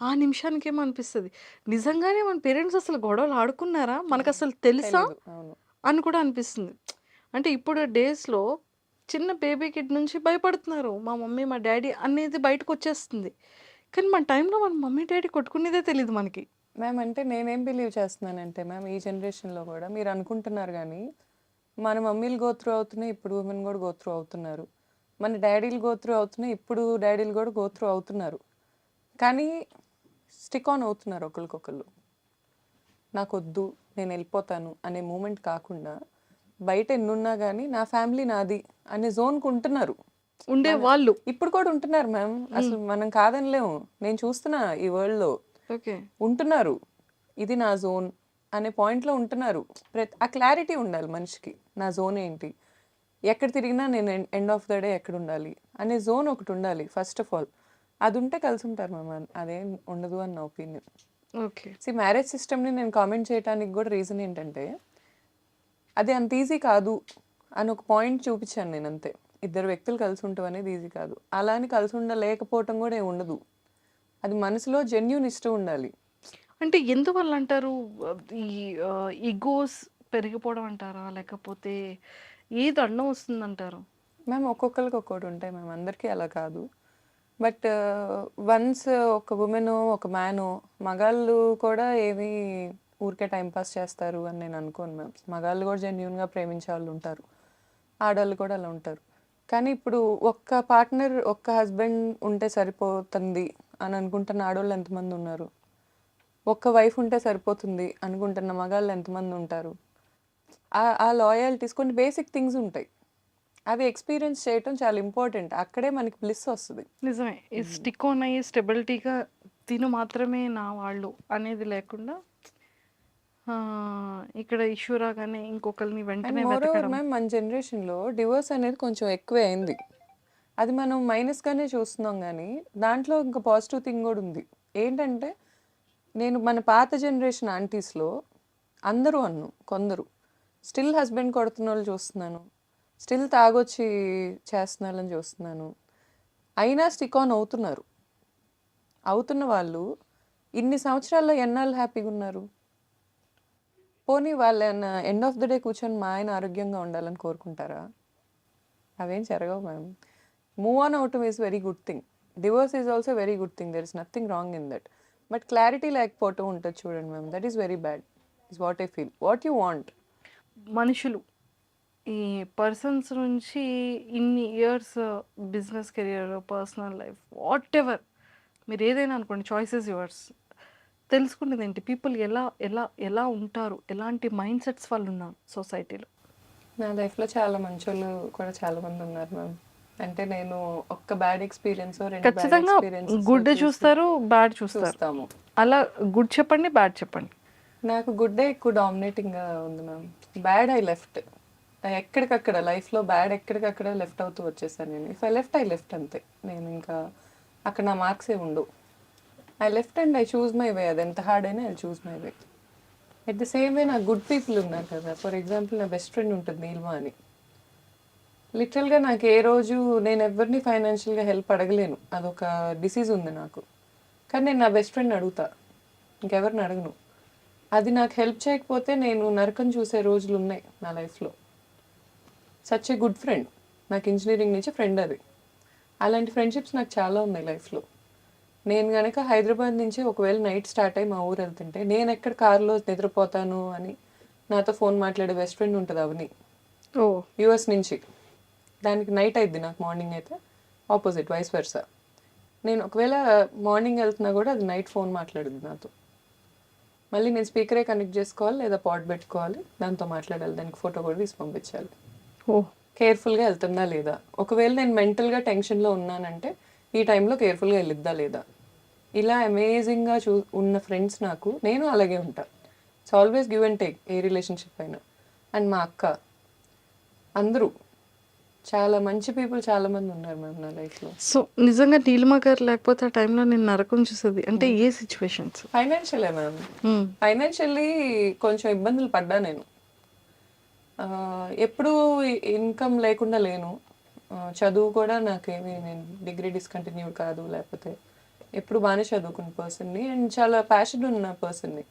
ఆ నిమిషానికేమో అనిపిస్తది. నిజంగానే మన పేరెంట్స్ అసలు గొడవలు ఆడుకున్నారా? మనకసలు తెలుసా? తెలీదు. అవును. అని కూడా అనిపిస్తుంది. అంటే ఇప్పుడు డేస్‌లో చిన్న బేబీ కిడ్ నుంచి భయపడుతున్నారు. మా మమ్మీ, మా డ్యాడీ అనేది బయటకొచ్చేస్తుంది. కానీ మన టైంలో మన మమ్మీ, డ్యాడీ కొట్టుకునేదే తెలీదు మనకి. మ్యామ్ అంటే నేనేం బిలీవ్ చేస్తున్నానంటే మ్యామ్ ఈ జనరేషన్‌లో కూడా మీరు అనుకుంటున్నారు గానీ, మన మమ్మీలు గో త్రూ అవుతున్నాయి. ఇప్పుడు ఉమెన్ కూడా గో త్రూ అవుతున్నారు. మన డ్యాడీలు గో త్రూ అవుతున్నాయి. ఇప్పుడు డ్యాడీలు కూడా గో త్రూ అవుతున్నారు. కానీ స్టిక్ ఆన్ అవుతున్నారు ఒకళ్ళకొకళ్ళు. నాకొద్దు, నేను వెళ్ళిపోతాను అనే మూమెంట్ కాకుండా బయట ఎన్నున్నా కానీ నా ఫ్యామిలీ నాది అనే జోన్‌కి ఉంటున్నారు. ఉండేవాళ్ళు. ఇప్పుడు కూడా ఉంటున్నారు మ్యామ్. అసలు మనం కాదనలేము. నేను చూస్తున్నా ఈ వరల్డ్‌లో. ఓకే. ఉంటున్నారు. ఇది నా జోన్ అనే పాయింట్‌లో ఉంటున్నారు. ఆ క్లారిటీ ఉండాలి మనిషికి. నా జోన్ ఏంటి? ఎక్కడ తిరిగినా నేను ఎండ్ ఆఫ్ ద డే ఎక్కడుండాలి? అనే జోన్ ఒకటి ఉండాలి ఫస్ట్ ఆఫ్ ఆల్. అదుంటే కలిసుంటారు మ్యామ్. అదేం ఉండదు అని నా ఒపీనియన్. ఓకే. మ్యారేజ్ సిస్టమ్‌ని నేను కామెంట్ చేయటానికి కూడా రీజన్ ఏంటంటే, అది అంత ఈజీ కాదు అని ఒక పాయింట్ చూపించాను నేనంతే. ఇద్దరు వ్యక్తులు కలిసి ఉండటం అనేది ఈజీ కాదు. అలా అని కలిసి ఉండలేకపోవటం కూడా ఏమి ఉండదు. అది మనసులో జెన్యూన్ ఇష్టం ఉండాలి. అంటే ఎందువల్ల అంటారు? ఈ ఇగోస్ పెరిగిపోవడం అంటారా? లేకపోతే ఏది అడ్డం వస్తుందంటారు? మ్యామ్ ఒక్కొక్కరికి ఒక్కోటి ఉంటాయి మ్యామ్. అందరికీ అలా కాదు. బట్ వన్స్ ఒక వుమెనో, ఒక మ్యానో మగాళ్ళు కూడా ఏమి ఊరికే టైం పాస్ చేస్తారు అని నేను అనుకోను మ్యామ్. మగాళ్ళు కూడా జెన్యూన్‌గా ప్రేమించే వాళ్ళు ఉంటారు. ఆడవాళ్ళు కూడా అలా ఉంటారు. కానీ ఇప్పుడు ఒక్క పార్ట్నర్, ఒక్క హస్బెండ్ ఉంటే సరిపోతుంది అని అనుకుంటున్న ఆడోళ్ళు ఎంతమంది ఉన్నారు? ఒక్క వైఫ్ ఉంటే సరిపోతుంది అనుకుంటున్న మగాళ్ళు ఎంతమంది ఉంటారు? ఆ లాయల్టీస్ కొన్ని బేసిక్ థింగ్స్ ఉంటాయి. అవి ఎక్స్పీరియన్స్ చేయటం చాలా ఇంపార్టెంట్. అక్కడే మనకి బ్లిస్ వస్తుంది. నిజమే. ఈ స్టిక్ ఆన్ అయ్యి స్టెబిలిటీగా తిను మాత్రమే నా వాళ్ళు అనేది లేకుండా ఇక్కడ ఇష్యూ రాగానే ఇంకొకరిని అండ్ వెంటనే మోర్ ఓవర్ వెతకడం. మ్యామ్, మన జనరేషన్లో డివోర్స్ అనేది కొంచెం ఎక్కువే అయింది. అది మనం మైనస్గానే చూస్తున్నాం, కానీ దాంట్లో ఇంకా పాజిటివ్ థింగ్ కూడా ఉంది. ఏంటంటే నేను మన పాత జనరేషన్ ఆంటీస్లో అందరూ కొందరు స్టిల్ హస్బెండ్ కొడుతున్న వాళ్ళు చూస్తున్నాను, స్టిల్ తాగొచ్చి చేస్తున్నారని చూస్తున్నాను. అయినా స్టిక్ ఆన్ అవుతున్న వాళ్ళు ఇన్ని సంవత్సరాల్లో ఎన్నాళ్ళు హ్యాపీగా ఉన్నారు? పోనీ వాళ్ళు ఎండ్ ఆఫ్ ద డే కూర్చొని మా ఆయన ఆరోగ్యంగా ఉండాలని కోరుకుంటారా? అవేం జరగవు మ్యామ్. మూవ్ ఆన్ అవటం is very good thing. Divorce is also very good thing. There is nothing wrong in that. But clarity లేకపోవటం ఉంటుంది చూడండి ma'am, that is very bad. Is what I feel. What you want? మనుషులు ఈ పర్సన్స్ నుంచి ఇన్ని years business career, personal life, what ever మీరు ఏదైనా అనుకోండి, చాయిసెస్ యువర్స్. తెలుసుకునేది ఏంటి, పీపుల్ ఎలా ఎలా ఎలా ఉంటారు, ఎలాంటి మైండ్ సెట్స్ వాళ్ళు ఉన్నారు సొసైటీలో. నా లైఫ్లో చాలా మంచి వాళ్ళు కూడా చాలా మంది ఉన్నారు మ్యామ్. అంటే నేను ఒక్క బ్యాడ్ ఎక్స్పీరియన్స్ ఖచ్చితంగా గుడ్ చూస్తారు, బ్యాడ్ చూస్తారు. చూస్తాము. అలా గుడ్ చెప్పండి, బ్యాడ్ చెప్పండి. నాకు గుడ్డే ఎక్కువ డామినేటింగ్గా ఉంది మ్యామ్. Bad I left. ఎక్కడికక్కడ లైఫ్లో బ్యాడ్ ఎక్కడికక్కడ లెఫ్ట్ అవుతూ వచ్చేసాను నేను. ఇఫ్ ఐ లెఫ్ట్ అంతే. నేను ఇంకా అక్కడ నా మార్క్స్ ఏ ఉండవు. I left and I choose my way. అది ఎంత హార్డ్ అయినా I choose my way. At the same way నాకు గుడ్ పీపుల్ ఉన్నారు కదా. ఫర్ ఎగ్జాంపుల్ నా బెస్ట్ ఫ్రెండ్ ఉంటుంది నీల్మా అని. లిటరల్గా నాకు ఏ రోజు నేను ఎవరిని ఫైనాన్షియల్గా హెల్ప్ అడగలేను, అదొక డిసీజ్ ఉంది నాకు. కానీ నేను నా బెస్ట్ ఫ్రెండ్ అడుగుతా, ఇంకెవరిని అడగను. అది నాకు హెల్ప్ చేయకపోతే నేను నరకం చూసే రోజులు ఉన్నాయి నా లైఫ్లో. Such a good friend. నాకు ఇంజనీరింగ్ నుంచి ఫ్రెండ్ అది. అలాంటి ఫ్రెండ్షిప్స్ నాకు చాలా ఉన్నాయి లైఫ్లో. నేను కనుక హైదరాబాద్ నుంచి ఒకవేళ నైట్ స్టార్ట్ అయ్యి మా ఊరు వెళ్తుంటే నేను ఎక్కడ కారులో నిద్రపోతాను అని నాతో ఫోన్ మాట్లాడే బెస్ట్ ఫ్రెండ్ ఉంటుంది అవని, యూఎస్ నుంచి. దానికి నైట్ అయిద్ది, నాకు మార్నింగ్ అయితే ఆపోజిట్, వైస్ వర్సా. నేను ఒకవేళ మార్నింగ్ వెళ్తున్నా కూడా అది నైట్ ఫోన్ మాట్లాడుద్ది నాతో. మళ్ళీ నేను స్పీకరే కనెక్ట్ చేసుకోవాలి లేదా పాట్ పెట్టుకోవాలి, దాంతో మాట్లాడాలి, దానికి ఫోటో కూడా తీసి పంపించాలి. కేర్ఫుల్గా వెళ్తుందా లేదా. ఒకవేళ నేను మెంటల్గా టెన్షన్లో ఉన్నానంటే ఈ టైంలో కేర్ఫుల్గా వెళ్ళిద్దా లేదా. ఇలా అమేజింగ్గా ఉన్న ఫ్రెండ్స్ నాకు. నేను అలాగే ఉంటా. It's always give and take a relationship అయినా. అండ్ మా అక్క, అందరూ చాలా మంచి పీపుల్ చాలా మంది ఉన్నారు మ్యామ్ నా లైఫ్లో. సో నిజంగా నీలిమా గారు లేకపోతే ఆ టైంలో నేను నరకం చూసేది అంటే ఏ సిచ్యువేషన్స్? ఫైనాన్షియలే మ్యామ్. ఫైనాన్షియల్లీ కొంచెం ఇబ్బందులు పడ్డా నేను. ఎప్పుడూ ఇన్కమ్ లేకుండా లేను. చదువు కూడా నాకేమి, నేను డిగ్రీ డిస్కంటిన్యూడ్ కాదు, లేకపోతే ఎప్పుడు బాగానే చదువుకున్న పర్సన్ని అండ్ చాలా ప్యాషన్ ఉన్న పర్సన్ని.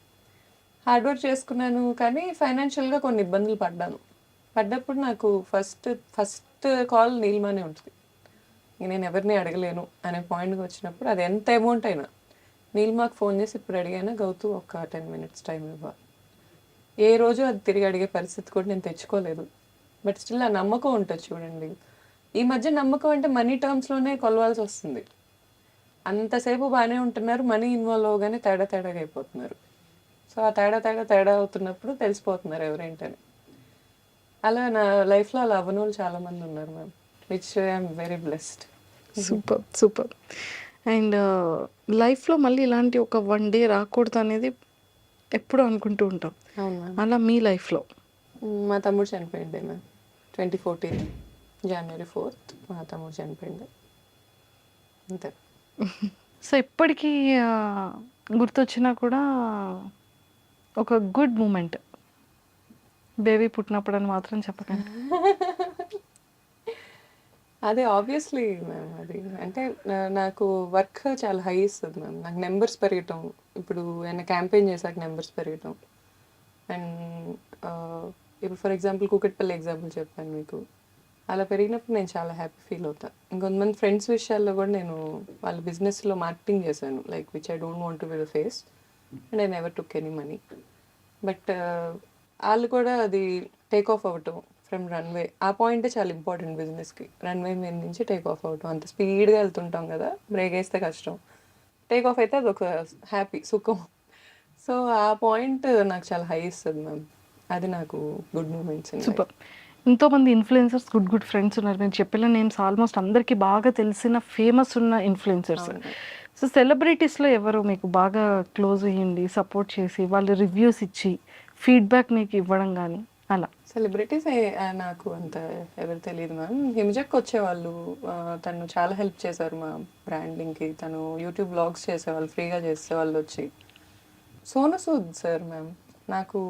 హార్డ్ వర్క్ చేసుకున్నాను, కానీ ఫైనాన్షియల్గా కొన్ని ఇబ్బందులు పడ్డప్పుడు నాకు ఫస్ట్ కాల్ నీలిమానే ఉంటుంది. నేను ఎవరిని అడగలేను అనే పాయింట్కి వచ్చినప్పుడు, అది ఎంత అమౌంట్ అయినా నీలిమాకు ఫోన్ చేసి ఇప్పుడు అడిగానా గౌతు ఒక 10 minutes టైం ఇవ్వ. ఏ రోజు అది తిరిగి అడిగే పరిస్థితి కూడా నేను తెచ్చుకోలేదు. బట్ స్టిల్ ఆ నమ్మకం ఉంటుంది చూడండి. ఈ మధ్య నమ్మకం అంటే మనీ టర్మ్స్లోనే కొలవాల్సి వస్తుంది. అంతసేపు బాగానే ఉంటున్నారు, మనీ ఇన్వాల్వ్ అవగానే తేడాగా అయిపోతున్నారు. సో ఆ తేడా అవుతున్నప్పుడు తెలిసిపోతున్నారు ఎవరేంటని. అలా నా లైఫ్లో అలా అవ్వని వాళ్ళు చాలామంది ఉన్నారు ma'am, which I'm very blessed. Super. And లైఫ్లో మళ్ళీ ఇలాంటి ఒక 1 day రాకూడదు అనేది ఎప్పుడు అనుకుంటూ ఉంటాం. అవును మ్యామ్. అలా మీ లైఫ్లో? మా తమ్ముడు చనిపోయింది మ్యామ్. 2014 January 4th మా తమ్ముడు చనిపోయింది అంతే. సో ఇప్పటికీ గుర్తొచ్చినా కూడా ఒక గుడ్ మూమెంట్, బేబీ పుట్టినప్పుడు అని మాత్రం చెప్పకండి. అదే ఆబ్వియస్లీ మ్యామ్. అది అంటే నాకు వర్క్ చాలా హై ఇస్తుంది మ్యామ్. నాకు నెంబర్స్ పెరగటం, ఇప్పుడు ఏమైనా క్యాంపెయిన్ చేశాక నెంబర్స్ పెరగటం. అండ్ ఇప్పుడు ఫర్ ఎగ్జాంపుల్ కూకట్పల్లి ఎగ్జాంపుల్ చెప్పాను మీకు, అలా పెరిగినప్పుడు నేను చాలా హ్యాపీ ఫీల్ అవుతాను. ఇంకొంతమంది ఫ్రెండ్స్ విషయాల్లో కూడా నేను వాళ్ళ బిజినెస్లో మార్కెటింగ్ చేశాను, like which I don't want to be the face and I never took any money. But వాళ్ళు కూడా అది టేక్ ఆఫ్ అవ్వటం ఫ్రమ్ రన్వే, ఆ పాయింటే చాలా ఇంపార్టెంట్ బిజినెస్కి. రన్వే మీద నుంచి టేక్ ఆఫ్ అవ్వటం, అంత స్పీడ్గా వెళ్తుంటాం కదా, బ్రేక్ వేస్తే కష్టం. టేక్ ఆఫ్ అయితే అదొక హ్యాపీ సుఖం. సో ఆ పాయింట్ నాకు చాలా హై ఇస్తుంది మ్యామ్. అది నాకు గుడ్ మూమెంట్స్. సూపర్. ఎంతోమంది ఇన్ఫ్లుయెన్సర్స్ గుడ్ ఫ్రెండ్స్ ఉన్నారు. నేను చెప్పిన నేమ్స్ ఆల్మోస్ట్ అందరికీ బాగా తెలిసిన ఫేమస్ ఉన్న ఇన్ఫ్లుయెన్సర్స్. సో సెలబ్రిటీస్లో ఎవరు మీకు బాగా క్లోజ్ అయ్యింది, సపోర్ట్ చేసి వాళ్ళు రివ్యూస్ ఇచ్చి ఫీడ్బ్యాక్ మీకు ఇవ్వడం కానీ అలా? సెలబ్రిటీస్ నాకు అంత ఎవరు తెలియదు మ్యామ్. హిమజక్ వచ్చేవాళ్ళు, తను చాలా హెల్ప్ చేశారు మా బ్రాండింగ్కి. తను యూట్యూబ్ బ్లాగ్స్ చేసేవాళ్ళు, ఫ్రీగా చేసేవాళ్ళు వచ్చి. సోను సూద్ సార్ మ్యామ్, నాకు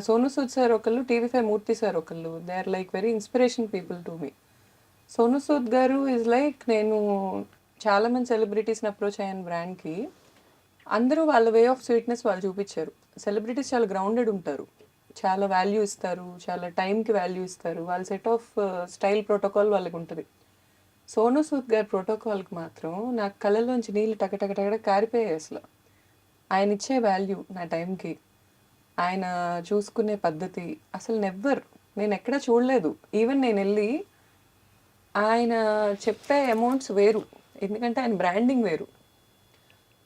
సోను సూద్ సార్ ఒకళ్ళు, టీవీ5 మూర్తి సార్ ఒకళ్ళు. They are like very inspiration people to me. Sonu Sood garu is like, నేను చాలా మంది సెలబ్రిటీస్ని అప్రోచ్ అయ్యాను బ్రాండ్కి. అందరూ వాళ్ళ వే ఆఫ్ స్వీట్నెస్ వాళ్ళు చూపించారు. సెలబ్రిటీస్ చాలా గ్రౌండెడ్ ఉంటారు, చాలా వాల్యూ ఇస్తారు, చాలా టైంకి వాల్యూ ఇస్తారు. వాళ్ళ సెట్ ఆఫ్ స్టైల్ ప్రోటోకాల్ వాళ్ళకి ఉంటుంది. సోను సూద్ గారి ప్రోటోకాల్కి మాత్రం నాకు కళ్ళలోంచి నీళ్ళు టకటకటక కారిపోయాయి అసలు. ఆయన ఇచ్చే వాల్యూ నా టైంకి, ఆయన చూసుకునే పద్ధతి అసలు నేను ఎక్కడా చూడలేదు. ఈవెన్ నేను వెళ్ళి ఆయన చెప్పే అమౌంట్స్ వేరు, ఎందుకంటే ఆయన బ్రాండింగ్ వేరు.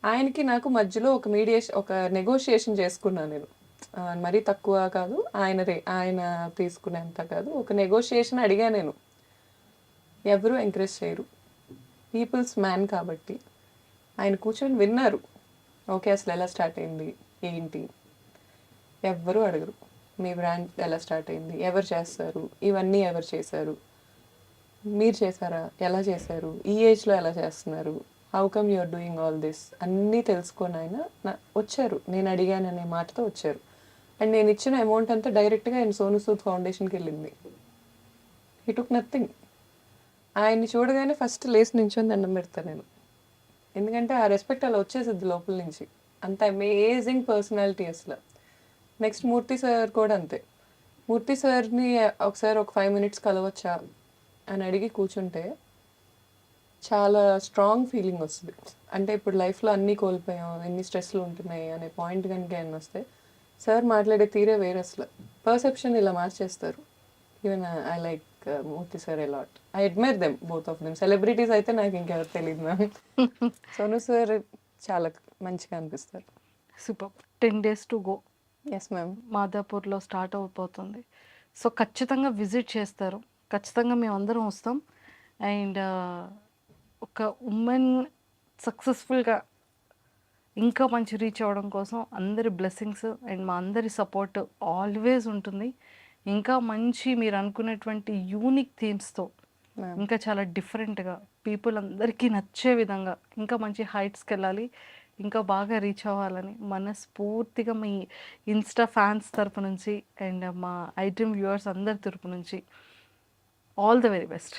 ఆయనకి నాకు మధ్యలో ఒక నెగోషియేషన్ చేసుకున్నాను నేను. మరీ తక్కువ కాదు, ఆయన తీసుకునేంత కాదు, ఒక నెగోషియేషన్ అడిగా నేను. ఎవరు ఎంకరేజ్ చేయరు, పీపుల్స్ మ్యాన్ కాబట్టి. ఆయన కూర్చొని విన్నారు. ఓకే, అసలు ఎలా స్టార్ట్ అయింది ఏంటి, ఎవ్వరూ అడగరు. మీ బ్రాండ్ ఎలా స్టార్ట్ అయింది, ఎవరు చేస్తారు, ఇవన్నీ ఎవరు చేశారు, మీరు చేశారా, ఎలా చేశారు, ఈ ఏజ్లో ఎలా చేస్తున్నారు, how come you're doing all this అన్నీ తెలుసుకొని ఆయన వచ్చారు. నేను అడిగాననే మాటతో వచ్చారు. అండ్ నేను ఇచ్చిన అమౌంట్ అంతా డైరెక్ట్గా ఆయన సోను సూద్ ఫౌండేషన్కి వెళ్ళింది. He took nothing. ఆయన్ని చూడగానే ఫస్ట్ లేచి నించొని దండం పెడతాను నేను, ఎందుకంటే ఆ రెస్పెక్ట్ అలా వచ్చేసిద్ది లోపల నుంచి. అంత అమేజింగ్ పర్సనాలిటీ అసలు. నెక్స్ట్ మూర్తి సార్ కూడా అంతే. మూర్తి సార్ని ఒకసారి ఒక 5 minutes కలవచ్చా అని అడిగి కూర్చుంటే చాలా స్ట్రాంగ్ ఫీలింగ్ వస్తుంది. అంటే ఇప్పుడు లైఫ్లో అన్నీ కోల్పోయాం, ఎన్ని స్ట్రెస్లు ఉంటున్నాయి అనే పాయింట్ కనుక ఆయన వస్తే సార్ మాట్లాడే తీరే వేరే అసలు. పర్సెప్షన్ ఇలా మార్చేస్తారు. Even I like Murthy sir a lot. I admire them, both of them. Celebrities అయితే నాకు ఇంకెవరు తెలియదు మ్యామ్. సోను సార్ చాలా మంచిగా అనిపిస్తారు. Super. 10 days to go. Yes ma'am. మాదాపూర్లో స్టార్ట్ అయిపోతుంది. సో ఖచ్చితంగా విజిట్ చేస్తారు, ఖచ్చితంగా మేము అందరం వస్తాం. అండ్ ఒక ఉమెన్ సక్సెస్ఫుల్గా ఇంకా మంచి రీచ్ అవ్వడం కోసం అందరి బ్లెస్సింగ్స్ అండ్ మా అందరి సపోర్ట్ ఆల్వేస్ ఉంటుంది. ఇంకా మంచి మీరు అనుకునేటువంటి యూనిక్ థీమ్స్తో ఇంకా చాలా డిఫరెంట్గా పీపుల్ అందరికీ నచ్చే విధంగా ఇంకా మంచి హైట్స్కి వెళ్ళాలి, ఇంకా బాగా రీచ్ అవ్వాలని మనస్ఫూర్తిగా మీ ఇన్స్టా ఫ్యాన్స్ తరపు నుంచి అండ్ మా ఐడ్రీమ్ వ్యూవర్స్ అందరి తరపు నుంచి all the very best.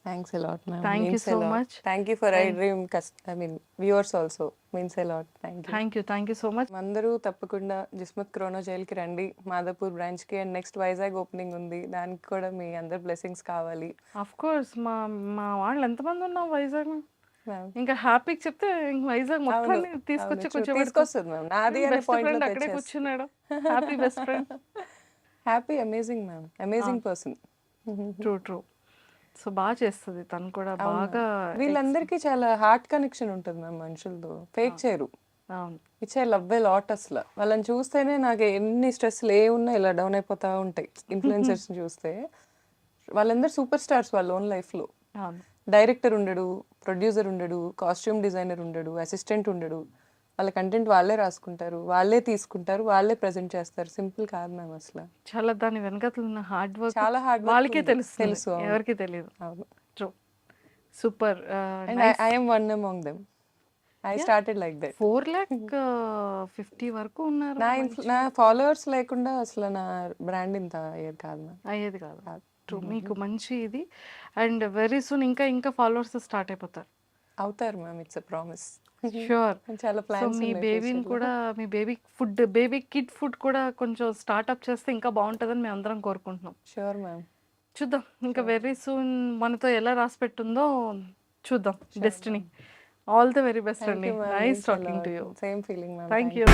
Thanks a lot, ma'am. Thank you Means a so lot. much. Thank you for iDream. Viewers also means a lot. Thank you so much. అందరూ తప్పకుండా జిస్మత్ క్రోనో జైల్కి రండి, మాదాపూర్ బ్రాంచ్కి. అండ్ నెక్స్ట్ వైజాగ్ ఓపెనింగ్ ఉంది, దానికి కూడా మీ అందరి బ్లెస్సింగ్స్ కావాలి. అఫ్ కోర్స్ మా వాళ్ళు ఎంతమంది ఉన్నాం వైజాగ్, ఇంకా హ్యాపీకి చెప్తే వైజాగ్ మొత్తాన్ని తీసుకొచ్చి తీసుకొస్తుంది మ్యామ్. నాది అనే పాయింట్ అక్కడే కూర్చున్నాడు. Happy best friend, happy amazing ma'am, amazing person. True. So బాగా చేస్తుంది తను కూడా బాగా. వీళ్ళందరికీ చాలా హార్ట్ కనెక్షన్ ఉంటుంది మ్యామ్ మనుషులతో, ఫేక్ చేయరు. ఇచ్చే లవ్ ఏ లాట్ అసలు. వాళ్ళని చూస్తేనే నాకు ఎన్ని స్ట్రెస్లు ఉన్నా ఇలా డౌన్ అయిపోతా ఉంటాయి. ఇన్ఫ్లుయెన్సర్స్ చూస్తే వాళ్ళందరూ సూపర్ స్టార్స్ వాళ్ళ ఓన్ లైఫ్లో. డైరెక్టర్ ఉండడు, ప్రొడ్యూసర్ ఉండడు, కాస్ట్యూమ్ డిజైనర్ ఉండడు, అసిస్టెంట్ ఉండడు. వాళ్ళ కంటెంట్ వాళ్ళే రాసుకుంటారు, వాళ్ళే తీసుకుంటారు, వాళ్ళే ప్రజెంట్ చేస్తారు. సింపుల్ కాదు మ్యామ్ అసలు. చాలా దాని వెనకాల ఉన్న హార్డ్ వర్క్ చాలా హార్డ్ వాళ్ళకే తెలుసు, ఎవరికి తెలియదు. True. Super. And I am one among them. I started like that. 450 వరకు ఉన్నారు. నా ఫాలోవర్స్ లేకుండా అసలు నా బ్రాండ్ ఇంత అయ్యేది కాదు. ట్రూ. మీకు మంచి ఇది. అండ్ వెరీ సూన్ ఇంకా ఫాలోవర్స్ స్టార్ట్ అవుతారు ma'am. It's a promise. Sure. చాలా ప్లాన్స్. మీ బేబీని కూడా, మీ బేబీ కిడ్ ఫుడ్ కూడా కొంచెం స్టార్ట్అప్ చేస్తే ఇంకా బాగుంటుందని మేము అందరం కోరుకుంటున్నాం. Sure ma'am. చూద్దాం ఇంకా వెరీ సూన్ మనతో ఎలా రాసి పెట్టుందో చూద్దాం destiny. All the very best అండి. Nice talking to you. Same feeling ma'am. Thank you.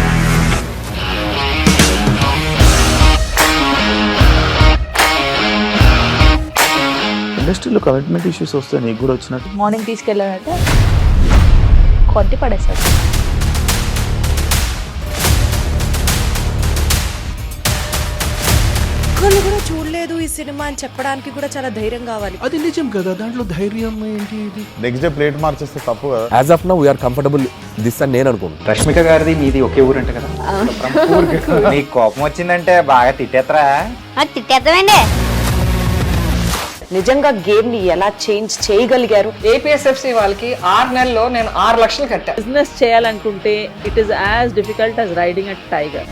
ఇండస్ట్రీలో కమిట్మెంట్ ఇష్యూస్ వస్తే నీకు కూడా వచ్చినట్టు? మార్నింగ్ తీసుకెళ్ళాడంటే కొట్టి పడేస్తాడు. ఒక్కళ్ళు కూడా చూడలేదు ఈ సినిమా అని చెప్పడానికి కూడా చాలా ధైర్యం కావాలి. అది నిజం కదా, దాంట్లో ధైర్యం ఏంటి? ఇది నెక్స్ట్ డే ప్లేట్ మార్చేస్తే తప్పు కదా. As of now we're comfortable this అని నేను అనుకుంటున్నాను. రష్మిక గారిది మీది ఒకే ఊరు అంట కదా? నీకు కోపం వచ్చిందంటే బాగా తిట్టేత్తరా? తిట్టేద్దామండి. నిజంగా గేమ్ ని ఎలా చేంజ్ చేయగలిగారు? ఏపీఎస్ఎఫ్సి వాళ్ళకి 6 నెలల్లో నేను 6 లక్షలు కట్టా. బిజినెస్ చేయాలనుకుంటే it is as difficult as riding a tiger.